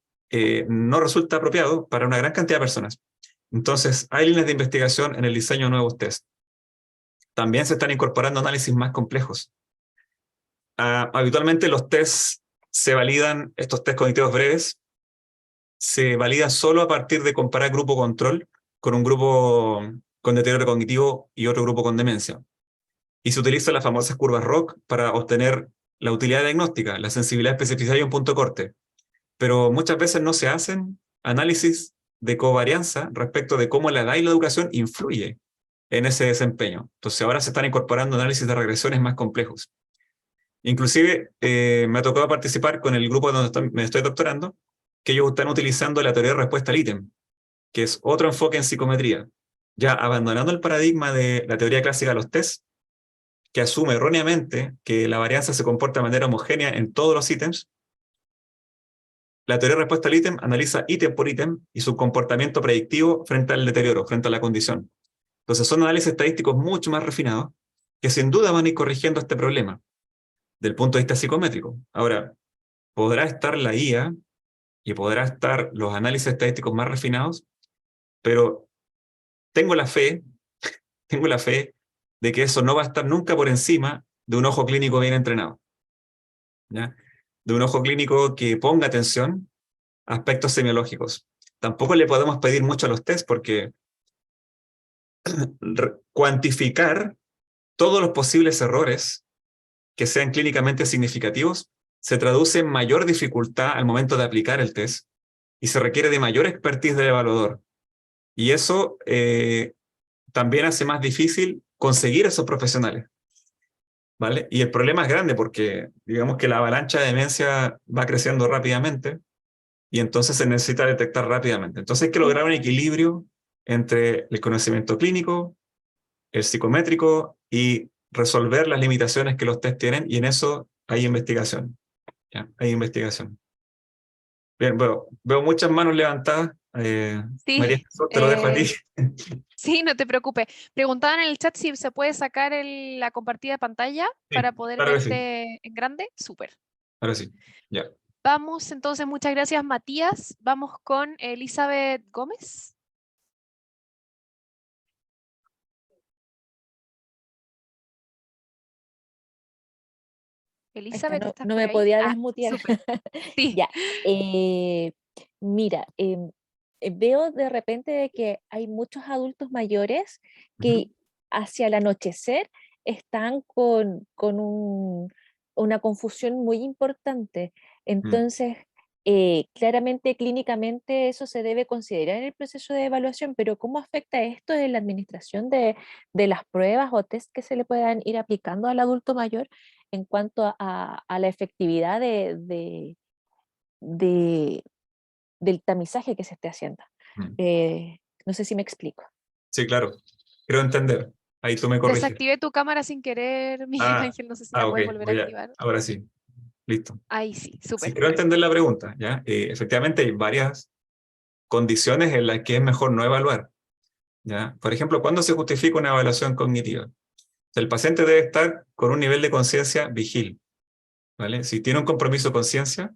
no resulta apropiado para una gran cantidad de personas. Entonces, hay líneas de investigación en el diseño de nuevos tests. También se están incorporando análisis más complejos. Habitualmente los tests se validan, estos tests cognitivos breves, se validan solo a partir de comparar grupo control con un grupo con deterioro cognitivo y otro grupo con demencia. Y se utilizan las famosas curvas ROC para obtener la utilidad diagnóstica, la sensibilidad, especificidad y un punto corte. Pero muchas veces no se hacen análisis de covarianza respecto de cómo la edad y la educación influye en ese desempeño. Entonces ahora se están incorporando análisis de regresiones más complejos. Inclusive me ha tocado participar con el grupo donde me estoy doctorando, que ellos están utilizando la teoría de respuesta al ítem, que es otro enfoque en psicometría, ya abandonando el paradigma de la teoría clásica de los test, que asume erróneamente que la varianza se comporta de manera homogénea en todos los ítems. La teoría de respuesta al ítem analiza ítem por ítem y su comportamiento predictivo frente al deterioro, frente a la condición. Entonces son análisis estadísticos mucho más refinados que sin duda van a ir corrigiendo este problema del punto de vista psicométrico. Ahora, podrá estar la IA y podrá estar los análisis estadísticos más refinados, pero tengo la fe, tengo la fe de que eso no va a estar nunca por encima de un ojo clínico bien entrenado, ¿ya? De un ojo clínico que ponga atención a aspectos semiológicos. Tampoco le podemos pedir mucho a los test porque cuantificar todos los posibles errores que sean clínicamente significativos se traduce en mayor dificultad al momento de aplicar el test y se requiere de mayor expertise del evaluador. Y eso también hace más difícil conseguir esos profesionales, ¿vale? Y el problema es grande porque digamos que la avalancha de demencia va creciendo rápidamente y entonces se necesita detectar rápidamente. Entonces hay que lograr un equilibrio entre el conocimiento clínico, el psicométrico y resolver las limitaciones que los test tienen, y en eso hay investigación. ¿Ya? Hay investigación. Bien, veo muchas manos levantadas. María Sí, Jesús, te lo dejo a ti. sí, no te preocupes. Preguntaban en el chat si se puede sacar la compartida de pantalla para Sí, poder claro que sí. verte en grande. Súper. Ahora sí. Ya. Vamos entonces, muchas gracias Matías. Vamos con Elizabeth Gómez. Ahí está, Elizabeth, no, ¿estás no por me ahí? podía Ah, desmutear. súper. Sí. Ya, mira, veo de repente de que hay muchos adultos mayores Ujú. que hacia el anochecer están con una confusión muy importante. Mm. Entonces, claramente, clínicamente, eso se debe considerar en el proceso de evaluación, pero ¿cómo afecta esto en la administración de las pruebas o test que se le puedan ir aplicando al adulto mayor en cuanto a la efectividad de- del tamizaje que se esté haciendo? Mm. Eh, no sé si me explico. Sí, claro. Creo entender. Ahí tú me corriges. Desactivé tu cámara sin querer, Miguel Ah, Ángel. No sé si la ok. puedes volver a activar. Ahora sí. Listo. Ahí sí, Sí, súper. creo entender la pregunta, ¿ya? Efectivamente hay varias condiciones en las que es mejor no evaluar, ¿ya? Por ejemplo, ¿cuándo se justifica una evaluación cognitiva? O sea, el paciente debe estar con un nivel de conciencia vigil, ¿vale? Si tiene un compromiso de conciencia,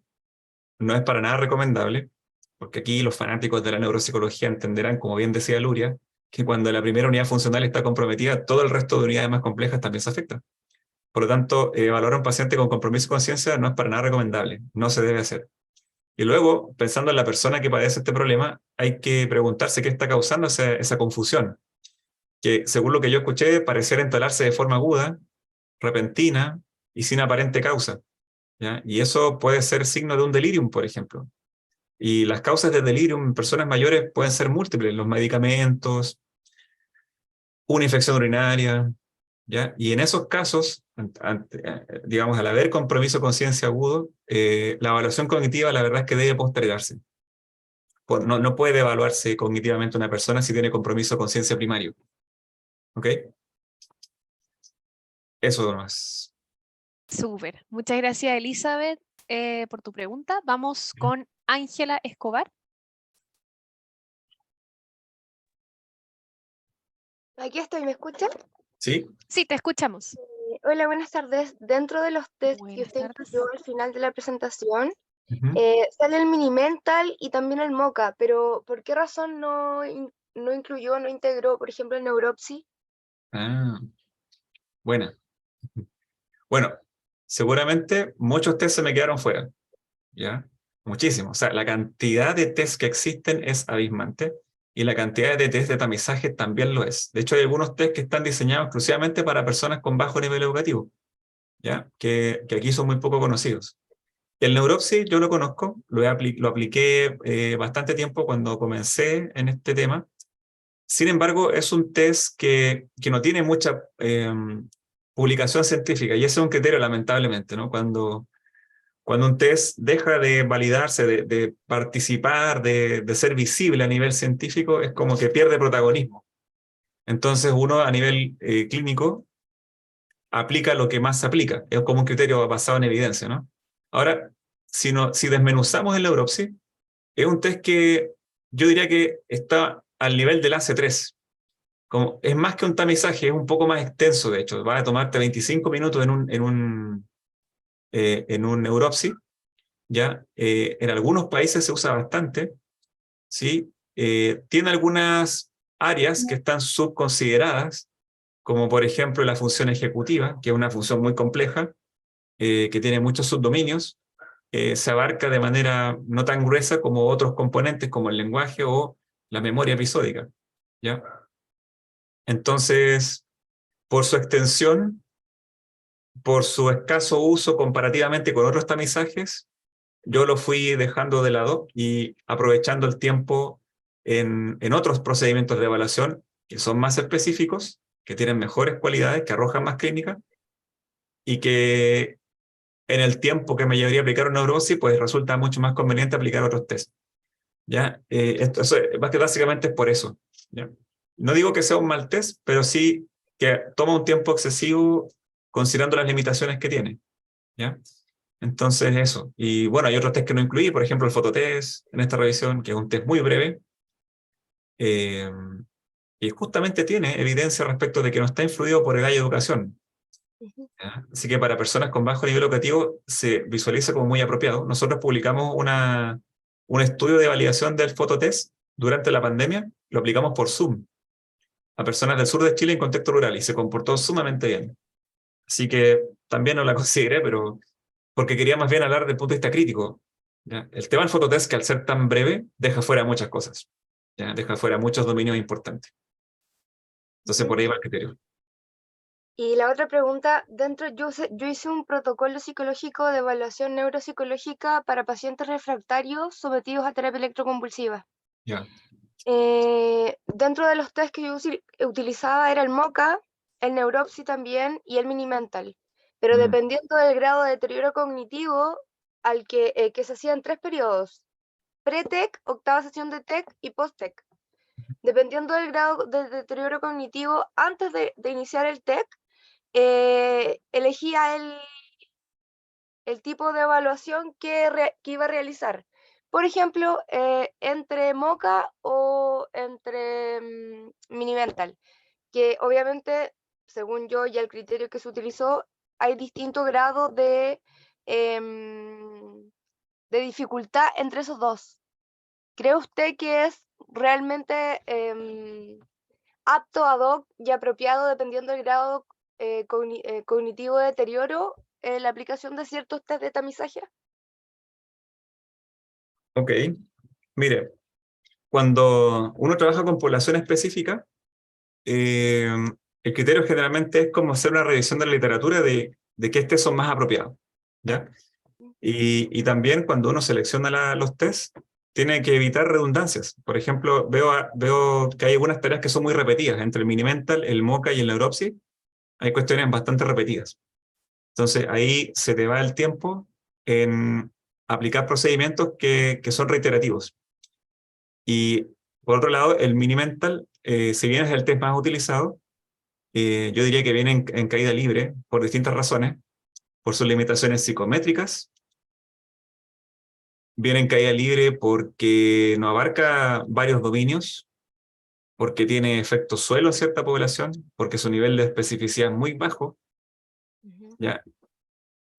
no es para nada recomendable, porque aquí los fanáticos de la neuropsicología entenderán, como bien decía Luria, que cuando la primera unidad funcional está comprometida, todo el resto de unidades más complejas también se afecta. Por lo tanto, evaluar a un paciente con compromiso de conciencia no es para nada recomendable, no se debe hacer. Y luego, pensando en la persona que padece este problema, hay que preguntarse qué está causando esa confusión, que según lo que yo escuché, pareciera instalarse de forma aguda, repentina y sin aparente causa, ¿ya? Y eso puede ser signo de un delirium, por ejemplo. Y las causas de delirium en personas mayores pueden ser múltiples, los medicamentos, una infección urinaria, ¿ya? Y en esos casos, digamos, al haber compromiso de conciencia agudo, la evaluación cognitiva la verdad es que debe postergarse. No puede evaluarse cognitivamente una persona si tiene compromiso de conciencia primario. ¿Ok? Eso nomás. Súper. Muchas gracias, Elizabeth, por tu pregunta. Vamos con Ángela Escobar. Aquí estoy, ¿me escuchan? ¿Sí? Sí, te escuchamos. Hola, buenas tardes. Dentro de los test que Buenas usted tardes. incluyó al final de la presentación, Ujú. sale el Mini Mental y también el MOCA, pero ¿por qué razón no incluyó, no integró, por ejemplo, el Neuropsy? Ah, buena. Bueno, seguramente muchos test se me quedaron fuera, ¿ya? Muchísimos. O sea, la cantidad de test que existen es abismante y la cantidad de test de tamizaje también lo es. De hecho, hay algunos test que están diseñados exclusivamente para personas con bajo nivel educativo, ¿ya? Que aquí son muy poco conocidos. El Neuropsy yo lo conozco, lo apliqué bastante tiempo cuando comencé en este tema. Sin embargo, es un test que no tiene mucha publicación científica y ese es un criterio, lamentablemente, ¿no? Cuando un test deja de validarse, de participar, de ser visible a nivel científico, es como que pierde protagonismo. Entonces uno a nivel clínico aplica lo que más se aplica, es como un criterio basado en evidencia, ¿no? Ahora, si desmenuzamos el Neuropsy, es un test que yo diría que está al nivel del AC3. Como, es más que un tamizaje, es un poco más extenso, de hecho. Va a tomarte 25 minutos en un Neuropsy, ¿ya? En algunos países se usa bastante, ¿sí? Tiene algunas áreas que están subconsideradas, como por ejemplo la función ejecutiva, que es una función muy compleja, que tiene muchos subdominios, se abarca de manera no tan gruesa como otros componentes como el lenguaje o la memoria episódica, ¿ya? Entonces, por su extensión, por su escaso uso comparativamente con otros tamizajes, yo lo fui dejando de lado y aprovechando el tiempo en otros procedimientos de evaluación que son más específicos, que tienen mejores cualidades, que arrojan más clínica y que en el tiempo que me llevaría a aplicar una neurosis, pues resulta mucho más conveniente aplicar otros test. ¿Ya? Básicamente es por eso. ¿Ya? No digo que sea un mal test, pero sí que toma un tiempo excesivo considerando las limitaciones que tiene. ¿Ya? Entonces eso. Y bueno, hay otros test que no incluí, por ejemplo el fototest en esta revisión, que es un test muy breve, y justamente tiene evidencia respecto de que no está influido por el área de educación. Ujú. ¿Ya? Así que para personas con bajo nivel educativo se visualiza como muy apropiado. Nosotros publicamos un estudio de validación del fototest durante la pandemia, lo aplicamos por Zoom a personas del sur de Chile en contexto rural y se comportó sumamente bien. Así que también no la consideré, pero porque quería más bien hablar desde el punto de vista crítico. ¿Ya? El tema del fototest, que al ser tan breve, deja fuera muchas cosas. ¿Ya? Deja fuera muchos dominios importantes. Entonces, Ujú. por ahí va el criterio. Y la otra pregunta, yo hice un protocolo psicológico de evaluación neuropsicológica para pacientes refractarios sometidos a terapia electroconvulsiva. Ya. Dentro de los test que yo utilizaba era el MoCA, el Neuropsy también y el Minimental. Pero Mm. dependiendo del grado de deterioro cognitivo que se hacía en 3 periodos, pre-TEC, octava sesión de TEC y post-TEC. Dependiendo del grado de deterioro cognitivo, antes de iniciar el TEC, elegía el tipo de evaluación que iba a realizar. Por ejemplo, entre MoCA o entre Minimental, que obviamente, según yo y el criterio que se utilizó, hay distintos grados de dificultad entre esos dos. ¿Cree usted que es realmente apto, ad hoc y apropiado, dependiendo del grado cognitivo de deterioro, la aplicación de ciertos test de tamizaje? Ok. Mire, cuando uno trabaja con población específica, el criterio generalmente es como hacer una revisión de la literatura de qué test son más apropiados. ¿Ya? Y también cuando uno selecciona los tests, tiene que evitar redundancias. Por ejemplo, veo que hay algunas tareas que son muy repetidas. Entre el Minimental, el MoCA y el Neuropsy, hay cuestiones bastante repetidas. Entonces ahí se te va el tiempo en aplicar procedimientos que son reiterativos. Y por otro lado, el Minimental, si bien es el test más utilizado, yo diría que viene en caída libre por distintas razones, por sus limitaciones psicométricas, viene en caída libre porque no abarca varios dominios, porque tiene efecto suelo en cierta población, porque su nivel de especificidad es muy bajo, Ujú. ¿ya?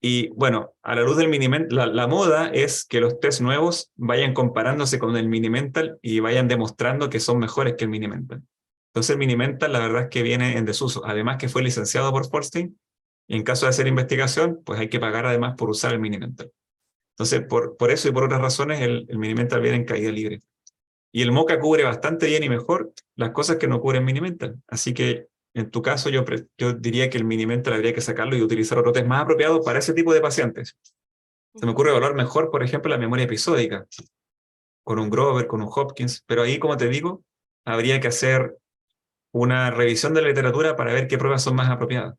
Y bueno, a la luz del Minimental, la moda es que los test nuevos vayan comparándose con el Minimental y vayan demostrando que son mejores que el Minimental. Entonces el Minimental la verdad es que viene en desuso, además que fue licenciado por Forstein, y en caso de hacer investigación, pues hay que pagar además por usar el Minimental. Entonces, por eso y por otras razones, el Minimental viene en caída libre. Y el MoCA cubre bastante bien y mejor las cosas que no cubre el Minimental. Así que, en tu caso, yo diría que el Minimental habría que sacarlo y utilizar otro test más apropiado para ese tipo de pacientes. Se me ocurre evaluar mejor, por ejemplo, la memoria episódica, con un Grover, con un Hopkins, pero ahí, como te digo, habría que hacer una revisión de la literatura para ver qué pruebas son más apropiadas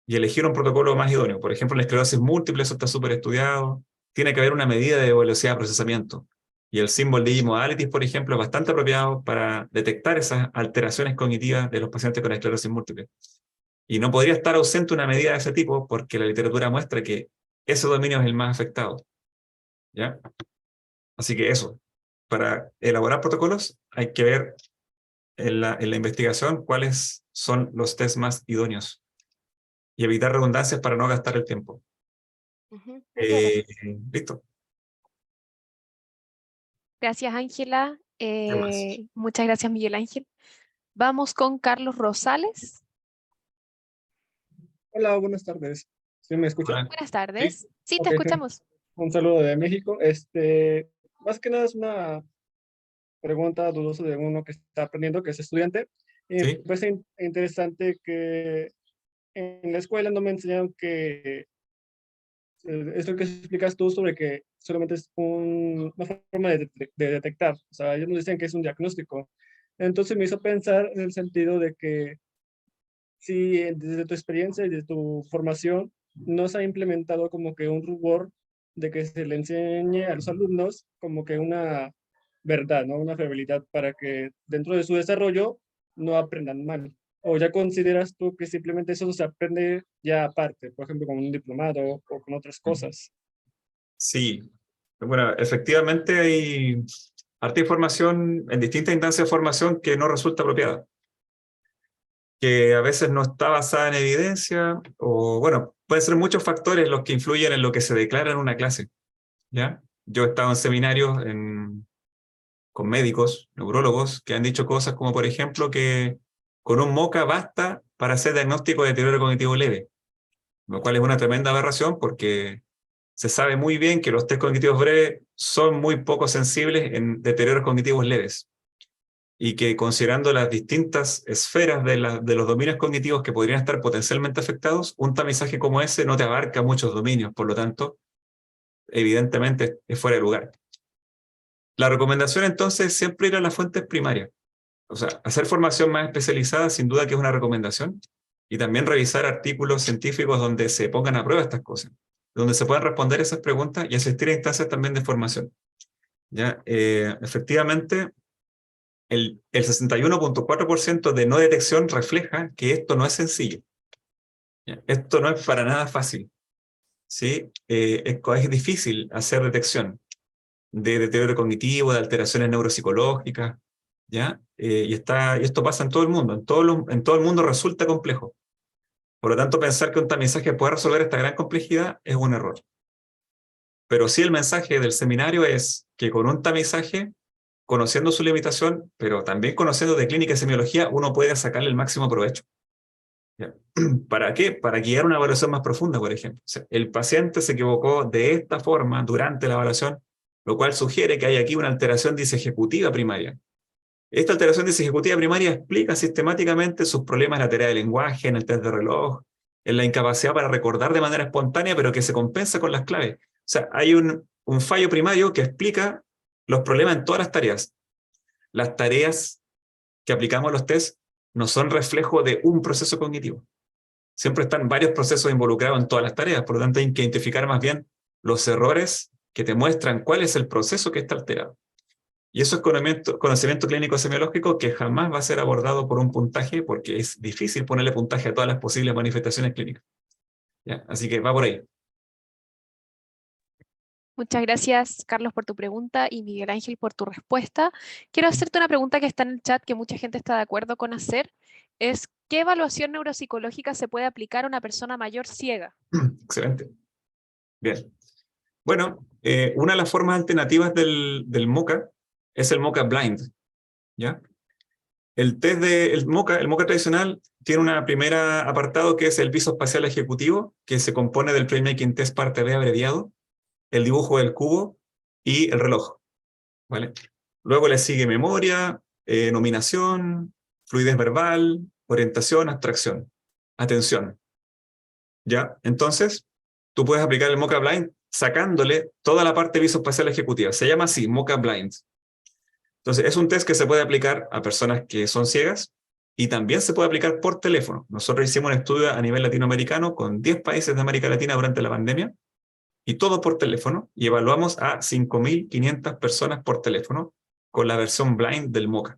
y elegir un protocolo más idóneo. Por ejemplo, en la esclerosis múltiple, eso está súper estudiado. Tiene que haber una medida de velocidad de procesamiento. Y el Symbol Digimodalities, por ejemplo, es bastante apropiado para detectar esas alteraciones cognitivas de los pacientes con esclerosis múltiple. Y no podría estar ausente una medida de ese tipo porque la literatura muestra que ese dominio es el más afectado. ¿Ya? Así que eso, para elaborar protocolos hay que ver en la investigación cuáles son los test más idóneos y evitar redundancias para no gastar el tiempo. Muchas gracias. Listo. Gracias, Ángela. ¿Qué más? Muchas gracias, Miguel Ángel. Vamos con Carlos Rosales. Hola, buenas tardes. ¿Sí me escucha? Hola. Buenas Sí. tardes. Sí, te Ok, sí. escuchamos. Un saludo de México. Más que nada es una pregunta dudosa de uno que está aprendiendo, que es estudiante. ¿Sí? Me parece interesante que en la escuela no me enseñaron que esto que explicas tú sobre que solamente es una forma de detectar. O sea, ellos nos dicen que es un diagnóstico. Entonces me hizo pensar en el sentido de que si desde tu experiencia y de tu formación no se ha implementado como que un rubor de que se le enseñe a los alumnos como que una verdad, ¿no? Una fiabilidad para que dentro de su desarrollo no aprendan mal. O ya consideras tú que simplemente eso se aprende ya aparte, por ejemplo, con un diplomado o con otras cosas. Sí. Bueno, efectivamente hay harta información en distintas instancias de formación que no resulta apropiada, que a veces no está basada en evidencia, o bueno, pueden ser muchos factores los que influyen en lo que se declara en una clase, ¿ya? Yo he estado en seminarios con médicos, neurólogos, que han dicho cosas como, por ejemplo, que con un MoCA basta para hacer diagnóstico de deterioro cognitivo leve, lo cual es una tremenda aberración porque se sabe muy bien que los test cognitivos breves son muy poco sensibles en deterioros cognitivos leves y que considerando las distintas esferas de los dominios cognitivos que podrían estar potencialmente afectados, un tamizaje como ese no te abarca muchos dominios, por lo tanto, evidentemente es fuera de lugar. La recomendación entonces es siempre ir a las fuentes primarias. O sea, hacer formación más especializada sin duda que es una recomendación y también revisar artículos científicos donde se pongan a prueba estas cosas, donde se puedan responder esas preguntas y asistir a instancias también de formación. ¿Ya? Efectivamente, el 61.4% de no detección refleja que esto no es sencillo. ¿Ya? Esto no es para nada fácil. ¿Sí? Es difícil hacer detección de deterioro cognitivo, de alteraciones neuropsicológicas, ¿ya? Y esto pasa en todo el mundo, en todo el mundo resulta complejo. Por lo tanto, pensar que un tamizaje puede resolver esta gran complejidad es un error. Pero sí el mensaje del seminario es que con un tamizaje, conociendo su limitación, pero también conociendo de clínica y semiología, uno puede sacarle el máximo provecho. ¿Ya? ¿Para qué? Para guiar una evaluación más profunda, por ejemplo. O sea, el paciente se equivocó de esta forma durante la evaluación, lo cual sugiere que hay aquí una alteración disejecutiva primaria. Esta alteración disejecutiva primaria explica sistemáticamente sus problemas en la tarea de lenguaje, en el test de reloj, en la incapacidad para recordar de manera espontánea, pero que se compensa con las claves. O sea, hay un fallo primario que explica los problemas en todas las tareas. Las tareas que aplicamos a los tests no son reflejo de un proceso cognitivo. Siempre están varios procesos involucrados en todas las tareas, por lo tanto hay que identificar más bien los errores que te muestran cuál es el proceso que está alterado. Y eso es conocimiento clínico semiológico que jamás va a ser abordado por un puntaje porque es difícil ponerle puntaje a todas las posibles manifestaciones clínicas. ¿Ya? Así que va por ahí. Muchas gracias, Carlos, por tu pregunta y Miguel Ángel por tu respuesta. Quiero hacerte una pregunta que está en el chat que mucha gente está de acuerdo con hacer. Es, ¿qué evaluación neuropsicológica se puede aplicar a una persona mayor ciega? Excelente. Bien. Bueno, una de las formas alternativas del MoCA es el MoCA Blind. ¿Ya? El MoCA tradicional tiene una primera apartado que es el visoespacial ejecutivo, que se compone del Playmaking Test parte B abreviado, el dibujo del cubo y el reloj. ¿Vale? Luego le sigue memoria, nominación, fluidez verbal, orientación, abstracción, atención. ¿Ya? Entonces, tú puedes aplicar el MoCA Blind sacándole toda la parte visoespacial ejecutiva. Se llama así, MoCA Blind. Entonces, es un test que se puede aplicar a personas que son ciegas y también se puede aplicar por teléfono. Nosotros hicimos un estudio a nivel latinoamericano con 10 países de América Latina durante la pandemia y todo por teléfono y evaluamos a 5.500 personas por teléfono con la versión blind del MoCA.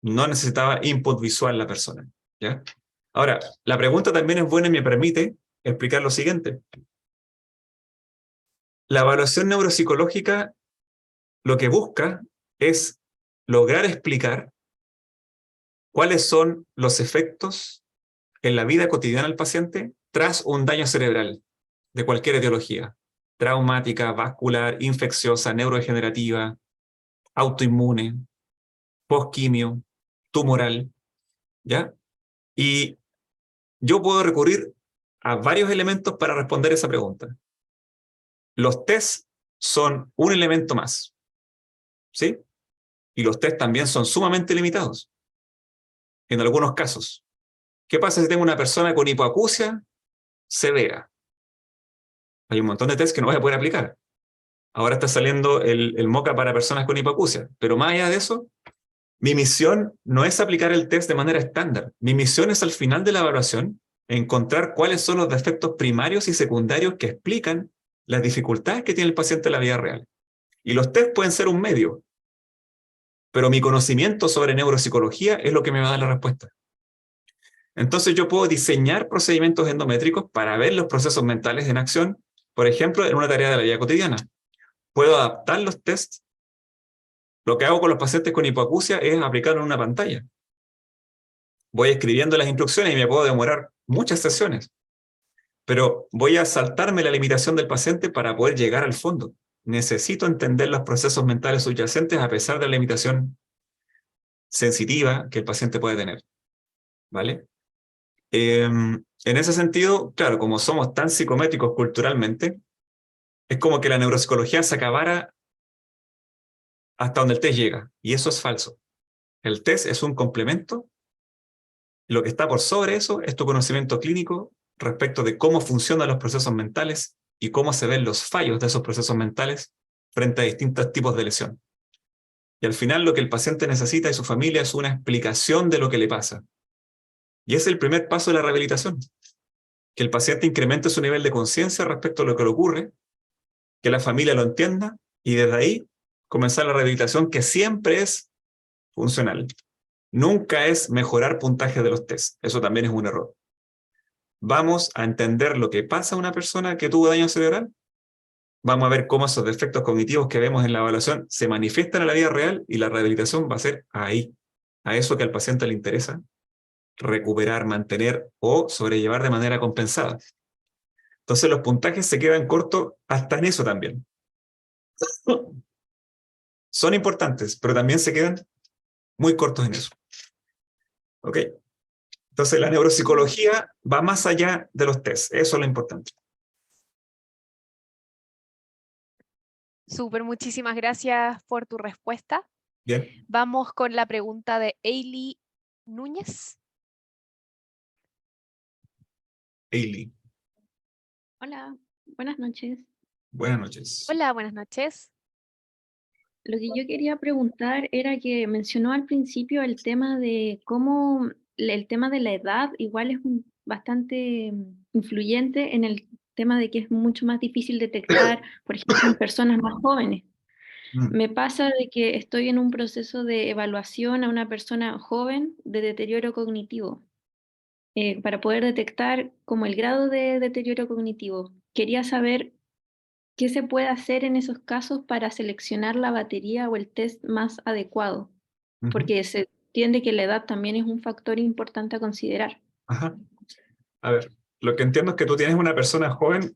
No necesitaba input visual la persona. ¿Ya? Ahora, la pregunta también es buena y me permite explicar lo siguiente. La evaluación neuropsicológica lo que busca es lograr explicar cuáles son los efectos en la vida cotidiana del paciente tras un daño cerebral de cualquier etiología, traumática, vascular, infecciosa, neurodegenerativa, autoinmune, postquimio, tumoral, ¿ya? Y yo puedo recurrir a varios elementos para responder esa pregunta. Los test son un elemento más, ¿sí? Y los test también son sumamente limitados. en algunos casos. ¿Qué pasa si tengo una persona con hipoacusia severa? Hay un montón de test que no voy a poder aplicar. Ahora está saliendo el MOCA para personas con hipoacusia, pero más allá de eso, mi misión no es aplicar el test de manera estándar. Mi misión es al final de la evaluación encontrar cuáles son los defectos primarios y secundarios que explican las dificultades que tiene el paciente en la vida real. Y los test pueden ser un medio, pero mi conocimiento sobre neuropsicología es lo que me va a dar la respuesta. Entonces yo puedo diseñar procedimientos endométricos para ver los procesos mentales en acción, por ejemplo, en una tarea de la vida cotidiana. Puedo adaptar los tests. Lo que hago con los pacientes con hipoacusia es aplicarlo en una pantalla. Voy escribiendo las instrucciones y me puedo demorar muchas sesiones. Pero voy a saltarme la limitación del paciente para poder llegar al fondo. Necesito entender los procesos mentales subyacentes a pesar de la limitación sensitiva que el paciente puede tener. ¿Vale? En ese sentido, claro, como somos tan psicométricos culturalmente, es como que la neuropsicología se acabara hasta donde el test llega. Y eso es falso. El test es un complemento. Lo que está por sobre eso es tu conocimiento clínico respecto de cómo funcionan los procesos mentales y cómo se ven los fallos de esos procesos mentales frente a distintos tipos de lesión. Y al final lo que el paciente necesita y su familia es una explicación de lo que le pasa. Y es el primer paso de la rehabilitación. Que el paciente incremente su nivel de conciencia respecto a lo que le ocurre, que la familia lo entienda y desde ahí comenzar la rehabilitación que siempre es funcional. Nunca es mejorar puntajes de los tests. Eso también es un error. Vamos a entender lo que pasa a una persona que tuvo daño cerebral. Vamos a ver cómo esos defectos cognitivos que vemos en la evaluación se manifiestan en la vida real y la rehabilitación va a ser ahí, a eso que al paciente le interesa recuperar, mantener o sobrellevar de manera compensada. Entonces los puntajes se quedan cortos hasta en eso también. Son importantes, pero también se quedan muy cortos en eso. ¿Ok? Entonces la neuropsicología va más allá de los tests. Eso es lo importante. Súper, muchísimas gracias por tu respuesta. Bien. Vamos con la pregunta de Eili Núñez. Eili, Hola, buenas noches. buenas noches. Hola, buenas noches. Lo que yo quería preguntar era que mencionó al principio el tema de cómo el tema de la edad igual es bastante influyente en el tema de que es mucho más difícil detectar, por ejemplo, en personas más jóvenes. Me pasa de que estoy en un proceso de evaluación a una persona joven de deterioro cognitivo. Para poder detectar como el grado de deterioro cognitivo. Quería saber qué se puede hacer en esos casos para seleccionar la batería o el test más adecuado, porque se entiende que la edad también es un factor importante a considerar. Ajá. A ver, lo que entiendo es que tú tienes una persona joven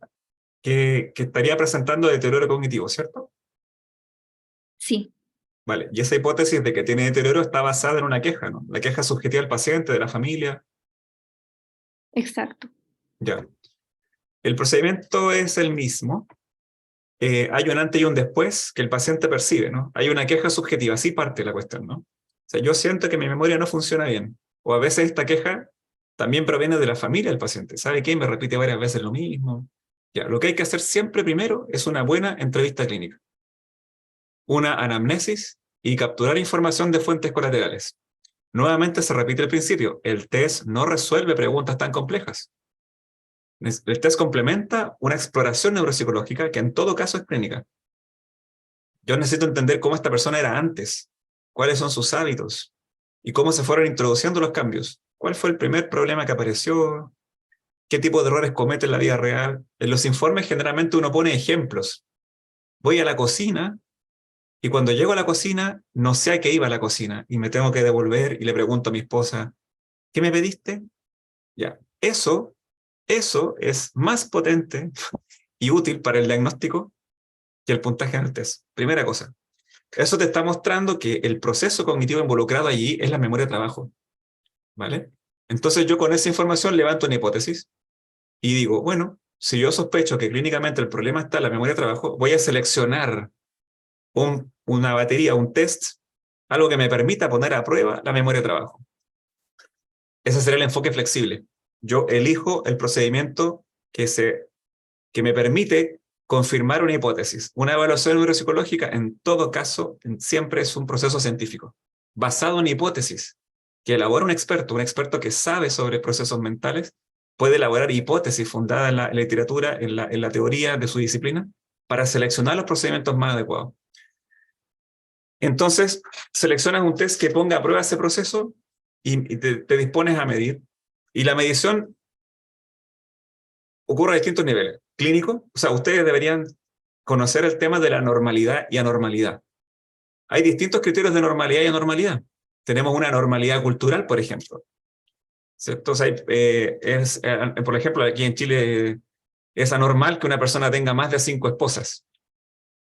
que estaría presentando deterioro cognitivo, ¿cierto? Sí, Vale, y esa hipótesis de que tiene deterioro está basada en una queja, ¿no? La queja subjetiva del paciente, de la familia. exacto. Ya. El procedimiento es el mismo. Hay un antes y un después que el paciente percibe, ¿no? Hay una queja subjetiva, así parte la cuestión, ¿no? O sea, yo siento que mi memoria no funciona bien. O a veces esta queja también proviene de la familia del paciente. ¿Sabe qué? Me repite varias veces lo mismo. Ya, lo que hay que hacer siempre primero es una buena entrevista clínica. Una anamnesis y capturar información de fuentes colaterales. Nuevamente se repite el principio. El test no resuelve preguntas tan complejas. El test complementa una exploración neuropsicológica que en todo caso es clínica. Yo necesito entender cómo esta persona era antes, cuáles son sus hábitos y cómo se fueron introduciendo los cambios. ¿Cuál fue el primer problema que apareció? ¿Qué tipo de errores comete en la vida real? En los informes generalmente uno pone ejemplos. Voy a la cocina y cuando llego a la cocina no sé a qué iba a la cocina y me tengo que devolver y le pregunto a mi esposa, ¿qué me pediste? Ya, eso es más potente y útil para el diagnóstico que el puntaje en el test. Primera cosa. Eso te está mostrando que el proceso cognitivo involucrado allí es la memoria de trabajo. ¿Vale? Entonces yo con esa información levanto una hipótesis y digo, bueno, si yo sospecho que clínicamente el problema está en la memoria de trabajo, voy a seleccionar una batería, un test, algo que me permita poner a prueba la memoria de trabajo. Ese sería el enfoque flexible. Yo elijo el procedimiento que me permite confirmar una hipótesis. Una evaluación neuropsicológica, en todo caso, siempre es un proceso científico, basado en hipótesis, que elabora un experto que sabe sobre procesos mentales, puede elaborar hipótesis fundadas en la literatura, en la teoría de su disciplina, para seleccionar los procedimientos más adecuados. Entonces, seleccionas un test que ponga a prueba ese proceso y te dispones a medir. Y la medición ocurre a distintos niveles. Clínico, o sea, ustedes deberían conocer el tema de la normalidad y anormalidad. Hay distintos criterios de normalidad y anormalidad. Tenemos una normalidad cultural, por ejemplo. ¿Cierto? O sea, por ejemplo, aquí en Chile es anormal que una persona tenga más de 5 esposas.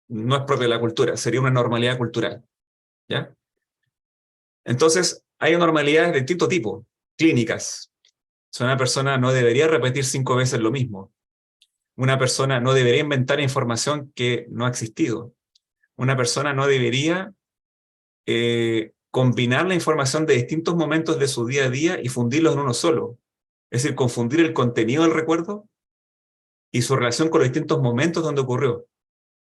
No es propio de la cultura, sería una normalidad cultural. ¿Ya? Entonces, hay anormalidades de distinto tipo, clínicas. O sea, una persona no debería repetir 5 veces lo mismo. Una persona no debería inventar información que no ha existido. Una persona no debería combinar la información de distintos momentos de su día a día y fundirlos en uno solo. Es decir, confundir el contenido del recuerdo y su relación con los distintos momentos donde ocurrió.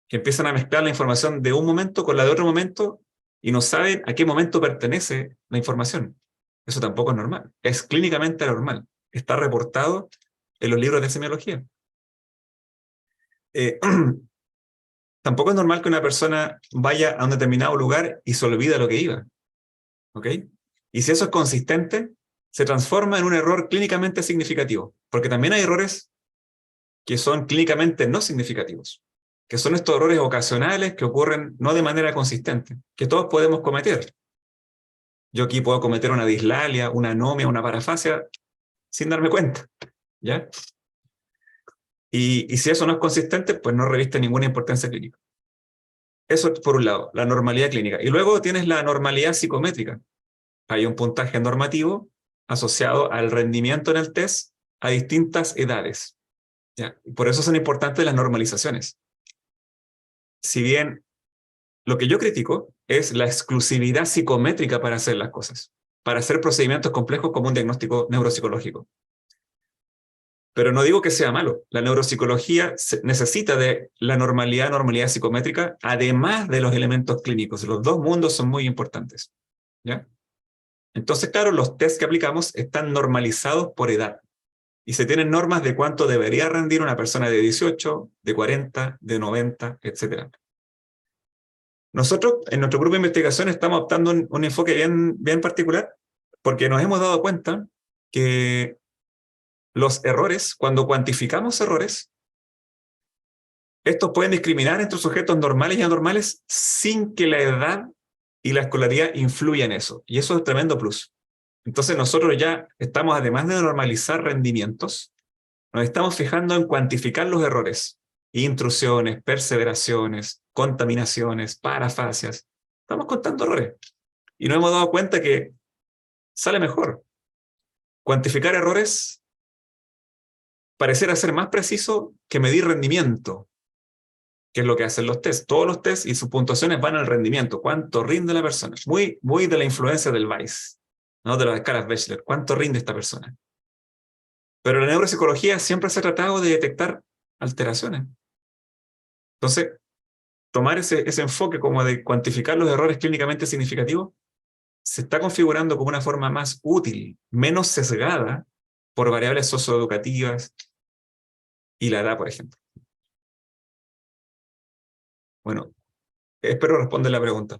Que empiezan a mezclar la información de un momento con la de otro momento y no saben a qué momento pertenece la información. Eso tampoco es normal. Es clínicamente anormal. Está reportado en los libros de semiología. Tampoco es normal que una persona vaya a un determinado lugar y se olvida lo que iba. ¿Ok? Y si eso es consistente, se transforma en un error clínicamente significativo. Porque también hay errores que son clínicamente no significativos, que son estos errores ocasionales que ocurren no de manera consistente, que todos podemos cometer. Yo aquí puedo cometer una dislalia, una anomia, una parafasia, sin darme cuenta. ¿Ya? Y si eso no es consistente, pues no reviste ninguna importancia clínica. Eso por un lado, la normalidad clínica. Y luego tienes la normalidad psicométrica. Hay un puntaje normativo asociado al rendimiento en el test a distintas edades. ¿Ya? Y por eso son importantes las normalizaciones. Si bien lo que yo critico es la exclusividad psicométrica para hacer las cosas, para hacer procedimientos complejos como un diagnóstico neuropsicológico. Pero no digo que sea malo. La neuropsicología necesita de la normalidad psicométrica, además de los elementos clínicos. Los dos mundos son muy importantes. ¿Ya? Entonces, claro, los tests que aplicamos están normalizados por edad. Y se tienen normas de cuánto debería rendir una persona de 18, de 40, de 90, etc. Nosotros, en nuestro grupo de investigación, estamos optando un enfoque bien particular, porque nos hemos dado cuenta que los errores, cuando cuantificamos errores, estos pueden discriminar entre sujetos normales y anormales sin que la edad y la escolaridad influyan en eso. Y eso es un tremendo plus. Entonces nosotros ya estamos, además de normalizar rendimientos, nos estamos fijando en cuantificar los errores, intrusiones, perseveraciones, contaminaciones, parafasias. Estamos contando errores. Y nos hemos dado cuenta que sale mejor. Cuantificar errores pareciera ser más preciso que medir rendimiento, que es lo que hacen los tests. Todos los tests y sus puntuaciones van al rendimiento. ¿Cuánto rinde la persona? Muy de la influencia del Weiss, ¿no? De las escalas Bechler. ¿Cuánto rinde esta persona? Pero la neuropsicología siempre se ha tratado de detectar alteraciones. Entonces, tomar ese enfoque como de cuantificar los errores clínicamente significativos se está configurando como una forma más útil, menos sesgada por variables socioeducativas y la edad, por ejemplo. Bueno, espero responder la pregunta.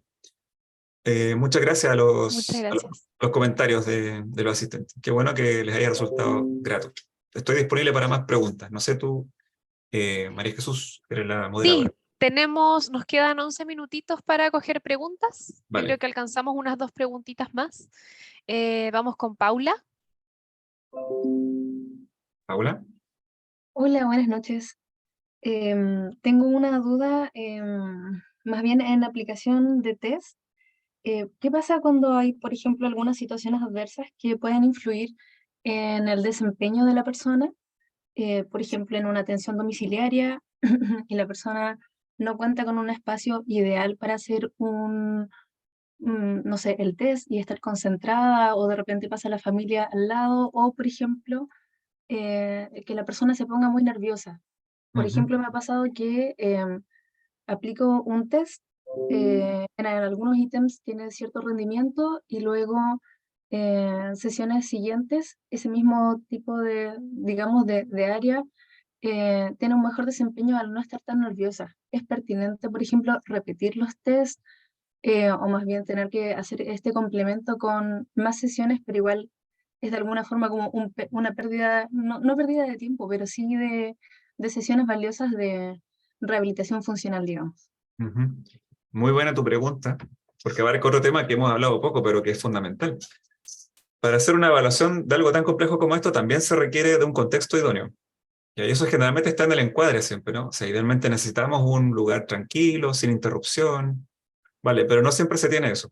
Muchas gracias a Muchas gracias. los comentarios de los asistentes. Qué bueno que les haya resultado grato. Estoy disponible para más preguntas. No sé tú, María Jesús, eres la moderadora. Sí, nos quedan 11 minutitos para coger preguntas. Yo Vale. creo que alcanzamos unas 2 preguntitas más. Vamos con Paula. Paula. Hola, buenas noches. Tengo una duda, más bien en la aplicación de test. ¿Qué pasa cuando hay, por ejemplo, algunas situaciones adversas que pueden influir en el desempeño de la persona? Por ejemplo, en una atención domiciliaria y la persona no cuenta con un espacio ideal para hacer no sé, el test y estar concentrada, o de repente pasa la familia al lado, o por ejemplo, que la persona se ponga muy nerviosa. Por Ujú. ejemplo, me ha pasado que aplico un test, en algunos ítems tiene cierto rendimiento y luego sesiones siguientes, ese mismo tipo de, digamos, de área tiene un mejor desempeño al no estar tan nerviosa. Es pertinente, por ejemplo, repetir los test o más bien tener que hacer este complemento con más sesiones, pero igual es de alguna forma como una pérdida, no pérdida de tiempo, pero sí de sesiones valiosas de rehabilitación funcional, digamos. Ujú. Muy buena tu pregunta, porque abarca otro tema que hemos hablado poco, pero que es fundamental. Para hacer una evaluación de algo tan complejo como esto, también se requiere de un contexto idóneo. Y eso generalmente está en el encuadre siempre, ¿no? O sea, idealmente necesitamos un lugar tranquilo, sin interrupción, ¿vale? Pero no siempre se tiene eso.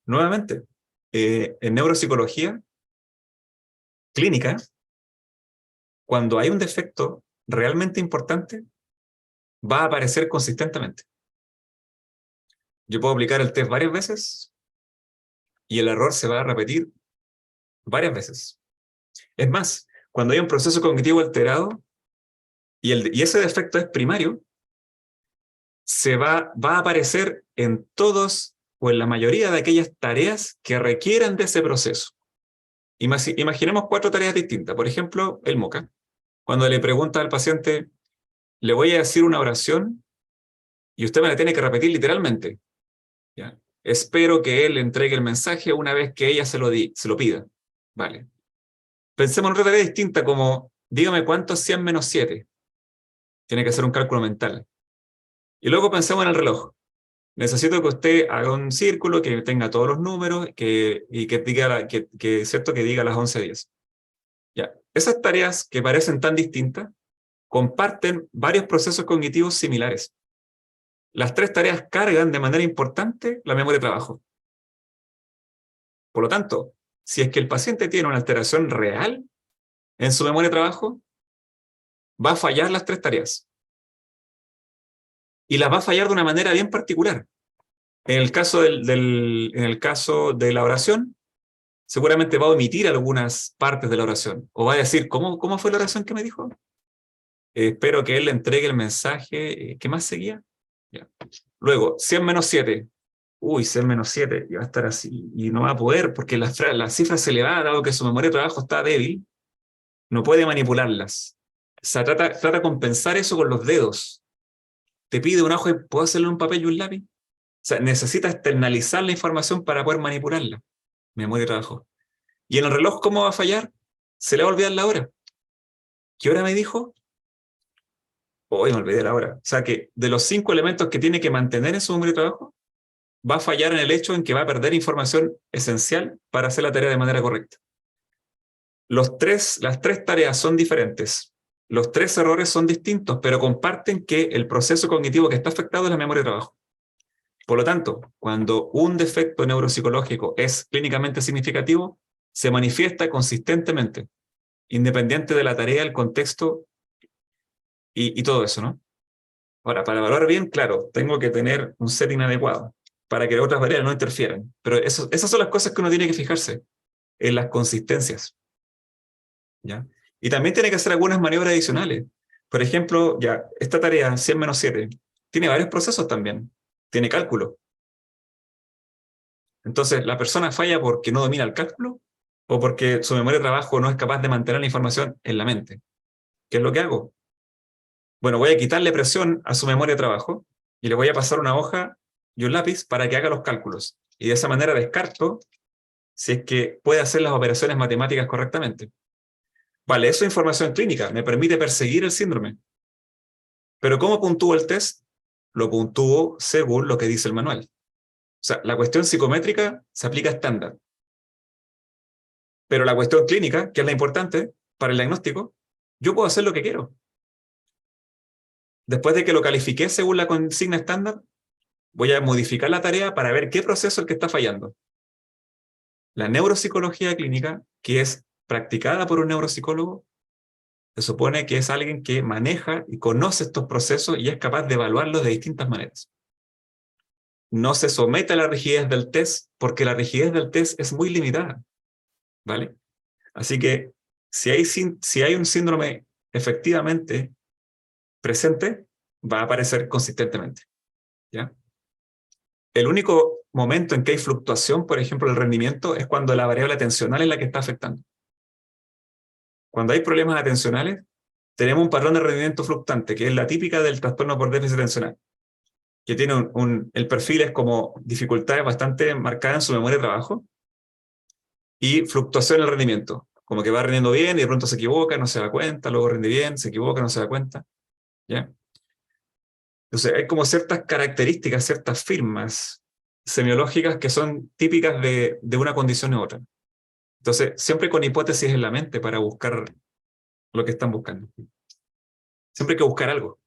Nuevamente, en neuropsicología clínica, cuando hay un defecto realmente importante, va a aparecer consistentemente. Yo puedo aplicar el test varias veces y el error se va a repetir varias veces. Es más, cuando hay un proceso cognitivo alterado y ese defecto es primario, va a aparecer en todos o en la mayoría de aquellas tareas que requieran de ese proceso. Imaginemos 4 tareas distintas. Por ejemplo, el MOCA. Cuando le pregunta al paciente, le voy a decir una oración y usted me la tiene que repetir literalmente. ¿Ya? Espero que él entregue el mensaje una vez que ella se lo pida. Vale. Pensemos en otra tarea distinta como, dígame cuánto es 100 menos 7. Tiene que hacer un cálculo mental. Y luego pensemos en el reloj. Necesito que usted haga un círculo que tenga todos los números y que diga, ¿cierto? Que diga las 11:10. Ya. Esas tareas que parecen tan distintas comparten varios procesos cognitivos similares. Las 3 tareas cargan de manera importante la memoria de trabajo. Por lo tanto, si es que el paciente tiene una alteración real en su memoria de trabajo, va a fallar las 3 tareas. Y las va a fallar de una manera bien particular. En el caso en el caso de la oración, seguramente va a omitir algunas partes de la oración. O va a decir, ¿cómo fue la oración que me dijo? Espero que él le entregue el mensaje. ¿Qué más seguía? Ya. Luego, 100 menos 7. Uy, 100 menos 7, y va a estar así. Y no va a poder, porque la cifra se le va, dado que su memoria de trabajo está débil, no puede manipularlas. O sea, trata de compensar eso con los dedos. Te pide un hoja, ¿puedo hacerlo en un papel y un lápiz? O sea, necesita externalizar la información para poder manipularla. Memoria de trabajo. Y en el reloj, ¿cómo va a fallar? Se le va a olvidar la hora. ¿Qué hora me dijo? Hoy me olvidé la hora. O sea que de los 5 elementos que tiene que mantener en su memoria de trabajo, va a fallar en el hecho en que va a perder información esencial para hacer la tarea de manera correcta. Las 3 tareas son diferentes. Los 3 errores son distintos, pero comparten que el proceso cognitivo que está afectado es la memoria de trabajo. Por lo tanto, cuando un defecto neuropsicológico es clínicamente significativo, se manifiesta consistentemente, independiente de la tarea, el contexto y todo eso, ¿no? Ahora, para evaluar bien, claro, tengo que tener un setting adecuado para que otras variables no interfieran. Pero esas son las cosas que uno tiene que fijarse, en las consistencias. ¿Ya? Y también tiene que hacer algunas maniobras adicionales. Por ejemplo, ya, esta tarea, 100 menos 7, tiene varios procesos también. Tiene cálculo. Entonces, ¿la persona falla porque no domina el cálculo o porque su memoria de trabajo no es capaz de mantener la información en la mente? ¿Qué es lo que hago? Bueno, voy a quitarle presión a su memoria de trabajo y le voy a pasar una hoja y un lápiz para que haga los cálculos. Y de esa manera descarto si es que puede hacer las operaciones matemáticas correctamente. Vale, eso es información clínica, me permite perseguir el síndrome. Pero ¿cómo puntúo el test? Lo puntúo según lo que dice el manual. O sea, la cuestión psicométrica se aplica estándar. Pero la cuestión clínica, que es la importante para el diagnóstico, yo puedo hacer lo que quiero. Después de que lo califiqué según la consigna estándar, voy a modificar la tarea para ver qué proceso es el que está fallando. La neuropsicología clínica, que es practicada por un neuropsicólogo, se supone que es alguien que maneja y conoce estos procesos y es capaz de evaluarlos de distintas maneras. no se somete a la rigidez del test, porque la rigidez del test es muy limitada, ¿vale? Así que si hay un síndrome efectivamente presente, va a aparecer consistentemente, ¿ya? El único momento en que hay fluctuación, por ejemplo, del rendimiento, es cuando la variable atencional es la que está afectando. Cuando hay problemas atencionales, tenemos un patrón de rendimiento fluctuante, que es la típica del trastorno por déficit atencional, que tiene el perfil es como dificultades bastante marcadas en su memoria de trabajo y fluctuación en el rendimiento, como que va rindiendo bien y de pronto se equivoca, no se da cuenta, luego rinde bien, se equivoca, no se da cuenta, ¿ya? Entonces hay como ciertas características, ciertas firmas semiológicas que son típicas de una condición u otra. Entonces, siempre con hipótesis en la mente para buscar lo que están buscando. Siempre hay que buscar algo,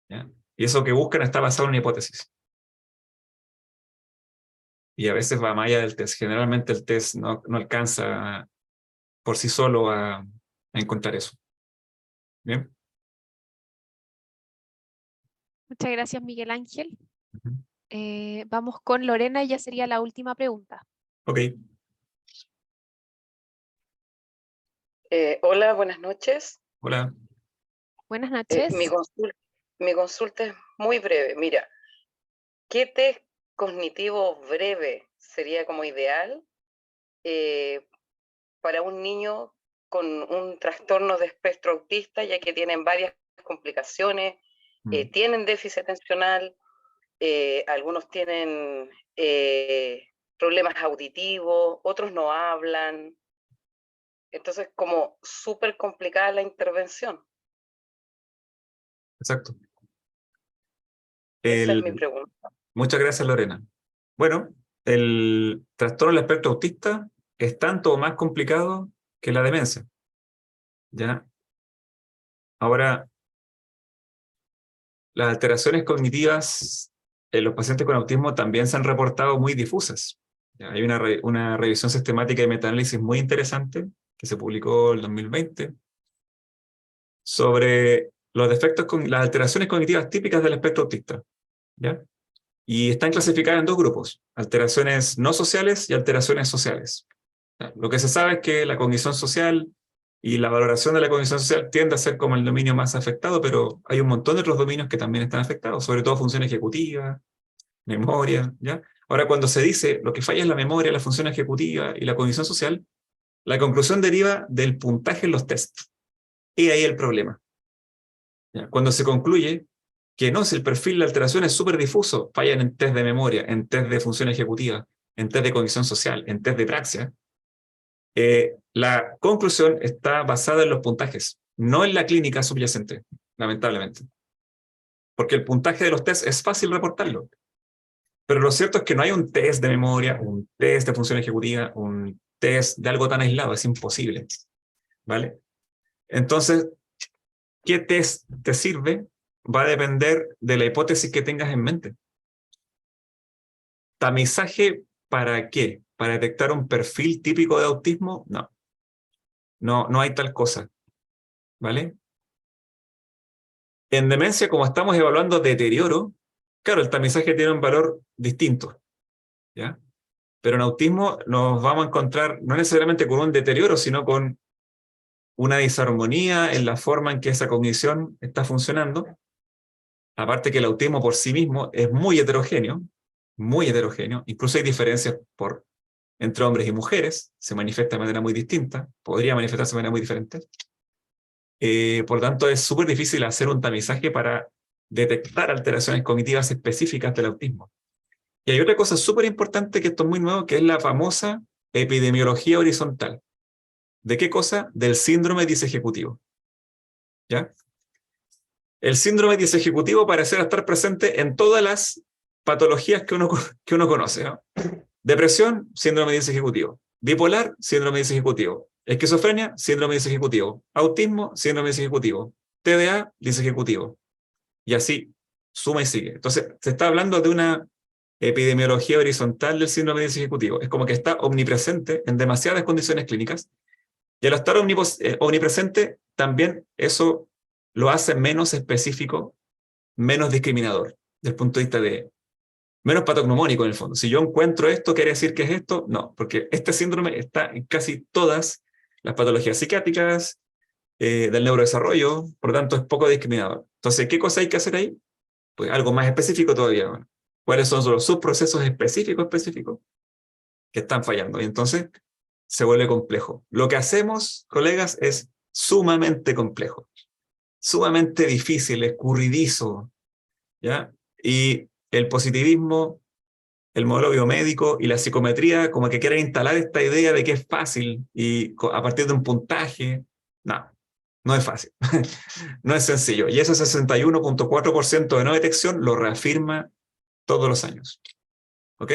¿ya? Y eso que buscan está basado en una hipótesis. Y a veces va más allá del test. Generalmente el test no alcanza por sí solo a encontrar eso. ¿Bien? Muchas gracias, Miguel Ángel. Ujú. Vamos con Lorena, y ya sería la última pregunta. Ok. Hola, buenas noches. Hola. Buenas noches. Mi consulta es muy breve. Mira, ¿qué test cognitivo breve sería como ideal para un niño con un trastorno de espectro autista, ya que tienen varias complicaciones, tienen déficit atencional, algunos tienen problemas auditivos, otros no hablan? Entonces, como súper complicada la intervención. Exacto. Esa es mi pregunta. Muchas gracias, Lorena. Bueno, el trastorno del espectro autista es tanto o más complicado que la demencia, ¿ya? Ahora, las alteraciones cognitivas en los pacientes con autismo también se han reportado muy difusas. ¿Ya? Hay una revisión sistemática y metaanálisis muy interesante que se publicó en el 2020 sobre los defectos las alteraciones cognitivas típicas del espectro autista, ¿ya? Y están clasificadas en dos grupos: alteraciones no sociales y alteraciones sociales. ¿Ya? Lo que se sabe es que la cognición social y la valoración de la cognición social tiende a ser como el dominio más afectado, pero hay un montón de otros dominios que también están afectados, sobre todo función ejecutiva, memoria, ¿ya? Ahora, cuando se dice lo que falla es la memoria, la función ejecutiva y la cognición social, la conclusión deriva del puntaje en los tests. Y ahí el problema. ¿Ya? Cuando se concluye que no, si el perfil de alteración es súper difuso, fallan en test de memoria, en test de función ejecutiva, en test de cognición social, en test de praxia, la conclusión está basada en los puntajes, no en la clínica subyacente, lamentablemente. Porque el puntaje de los tests es fácil reportarlo. Pero lo cierto es que no hay un test de memoria, un test de función ejecutiva, un test de algo tan aislado, es imposible, ¿vale? Entonces, ¿qué test te sirve? Va a depender de la hipótesis que tengas en mente. ¿Tamizaje para qué? ¿Para detectar un perfil típico de autismo? No. No hay tal cosa, ¿vale? En demencia, como estamos evaluando deterioro, claro, el tamizaje tiene un valor distinto, ¿ya? Pero en autismo nos vamos a encontrar no necesariamente con un deterioro, sino con una disarmonía en la forma en que esa cognición está funcionando. Aparte que el autismo por sí mismo es muy heterogéneo, incluso hay diferencias entre hombres y mujeres, se manifiesta de manera muy distinta, podría manifestarse de manera muy diferente. Por tanto, es súper difícil hacer un tamizaje para detectar alteraciones cognitivas específicas del autismo. Y hay otra cosa súper importante, que esto es muy nuevo, que es la famosa epidemiología horizontal. ¿De qué cosa? Del síndrome disejecutivo. ¿Ya? El síndrome disejecutivo parece estar presente en todas las patologías que uno conoce, ¿no? Depresión, síndrome disejecutivo. Bipolar, síndrome disejecutivo. Esquizofrenia, síndrome disejecutivo. Autismo, síndrome disejecutivo. TDA, disejecutivo. Y así, suma y sigue. Entonces, se está hablando de una epidemiología horizontal del síndrome disejecutivo. Es como que está omnipresente en demasiadas condiciones clínicas. Y al estar omnipresente, también eso lo hace menos específico, menos discriminador, desde el punto de vista de Menos patognomónico en el fondo. Si yo encuentro esto, ¿quiere decir que es esto? No, porque este síndrome está en casi todas las patologías psiquiátricas, del neurodesarrollo, por lo tanto es poco discriminador. Entonces, ¿qué cosa hay que hacer ahí? Pues algo más específico todavía. Bueno, ¿cuáles son los subprocesos específicos que están fallando? Y entonces se vuelve complejo. Lo que hacemos, colegas, es sumamente complejo, sumamente difícil, escurridizo, ¿ya? Y el positivismo, el modelo biomédico y la psicometría como que quieren instalar esta idea de que es fácil y a partir de un puntaje. No, no es fácil. No es sencillo. Y ese 61.4% de no detección lo reafirma todos los años. ¿Ok?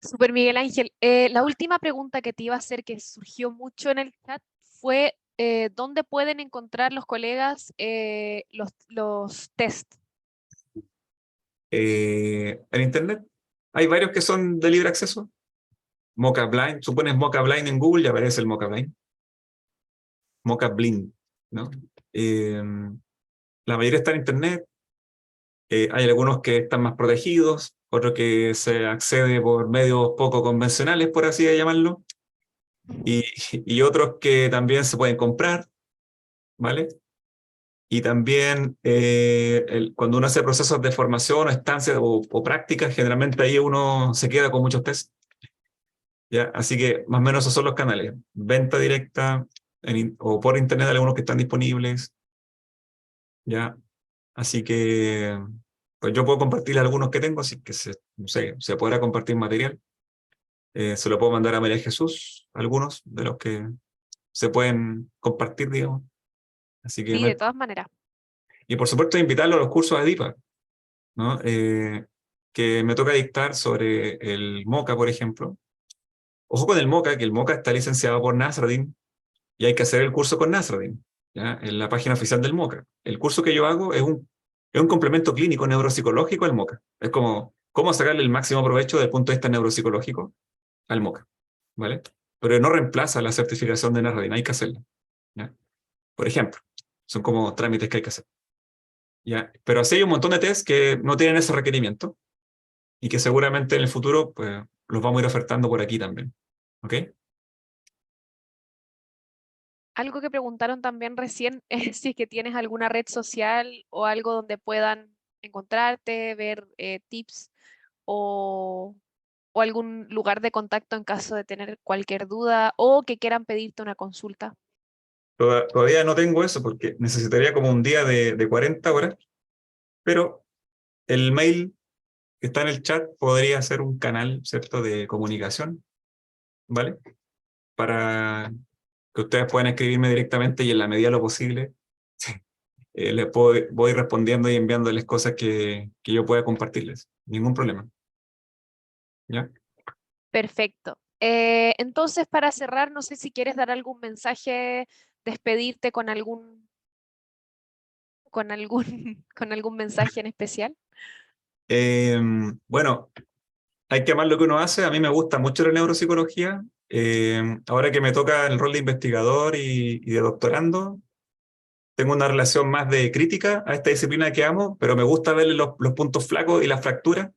Super Miguel Ángel. La última pregunta que te iba a hacer, que surgió mucho en el chat, fue ¿dónde pueden encontrar los colegas los test? En Internet hay varios que son de libre acceso. Mocha Blind, supones Mocha Blind en Google y aparece el Mocha Blind. Mocha Blind, ¿no? La mayoría está en Internet. Hay algunos que están más protegidos, otros que se accede por medios poco convencionales, por así llamarlo, y otros que también se pueden comprar, ¿vale? Y también cuando uno hace procesos de formación o estancias o prácticas, generalmente ahí uno se queda con muchos tests. ¿Ya? Así que más o menos esos son los canales. Venta directa o por internet algunos que están disponibles. ¿Ya? Así que pues yo puedo compartir algunos que tengo, así que no sé, se podrá compartir material. Se lo puedo mandar a María Jesús, algunos de los que se pueden compartir, digamos. Así que Sí, de todas maneras. Y por supuesto invitarlo a los cursos de DIPA, ¿no? Que me toca dictar sobre el MOCA, por ejemplo. Ojo con el MOCA, que el MOCA está licenciado por Nasruddin y hay que hacer el curso con Nasruddin, ¿ya? En la página oficial del MOCA. El curso que yo hago es un complemento clínico neuropsicológico al MOCA. Es como cómo sacarle el máximo provecho desde el punto de vista neuropsicológico al MOCA, ¿vale? Pero no reemplaza la certificación de Nasruddin, hay que hacerla, ¿ya? Por ejemplo, son como trámites que hay que hacer, ¿ya? Pero así hay un montón de test que no tienen ese requerimiento y que seguramente en el futuro pues, los vamos a ir ofertando por aquí también, ¿ok? Algo que preguntaron también recién es si es que tienes alguna red social o algo donde puedan encontrarte, ver tips o algún lugar de contacto en caso de tener cualquier duda o que quieran pedirte una consulta. Todavía no tengo eso porque necesitaría como un día de 40 horas, pero el mail que está en el chat podría ser un canal, ¿cierto?, de comunicación, ¿vale? Para que ustedes puedan escribirme directamente y en la medida de lo posible voy respondiendo y enviándoles cosas que yo pueda compartirles. Ningún problema. ¿Ya? Perfecto. Entonces, para cerrar, no sé si quieres dar algún mensaje, despedirte con algún con algún mensaje en especial. Bueno, hay que amar lo que uno hace. A mí me gusta mucho la neuropsicología. Ahora que me toca el rol de investigador y de doctorando, tengo una relación más de crítica a esta disciplina que amo, pero me gusta ver los puntos flacos y las fracturas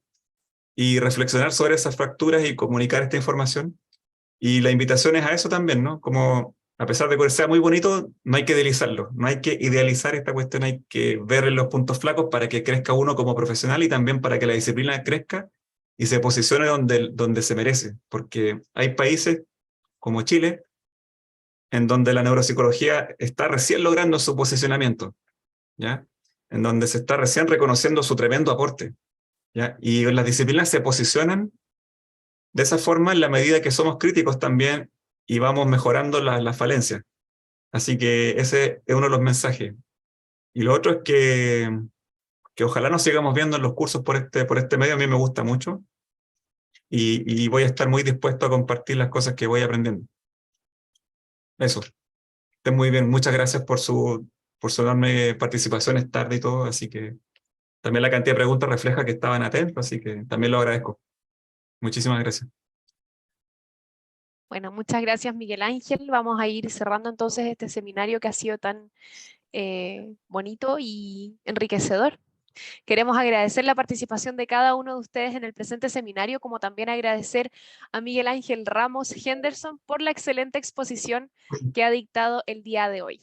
y reflexionar sobre esas fracturas y comunicar esta información. Y la invitación es a eso también, ¿no? Como a pesar de que sea muy bonito, no hay que idealizarlo, no hay que idealizar esta cuestión, hay que ver los puntos flacos para que crezca uno como profesional y también para que la disciplina crezca y se posicione donde se merece, porque hay países como Chile en donde la neuropsicología está recién logrando su posicionamiento, ¿ya? En donde se está recién reconociendo su tremendo aporte, ¿ya? Y las disciplinas se posicionan de esa forma en la medida que somos críticos también y vamos mejorando las falencias. Así que ese es uno de los mensajes. Y lo otro es que ojalá nos sigamos viendo en los cursos por este medio, a mí me gusta mucho y voy a estar muy dispuesto a compartir las cosas que voy aprendiendo. Eso. Estén muy bien. Muchas gracias por su enorme participación, es tarde y todo, así que también la cantidad de preguntas refleja que estaban atentos, así que también lo agradezco. Muchísimas gracias. Bueno, muchas gracias, Miguel Ángel. Vamos a ir cerrando entonces este seminario que ha sido tan bonito y enriquecedor. Queremos agradecer la participación de cada uno de ustedes en el presente seminario, como también agradecer a Miguel Ángel Ramos Henderson por la excelente exposición que ha dictado el día de hoy.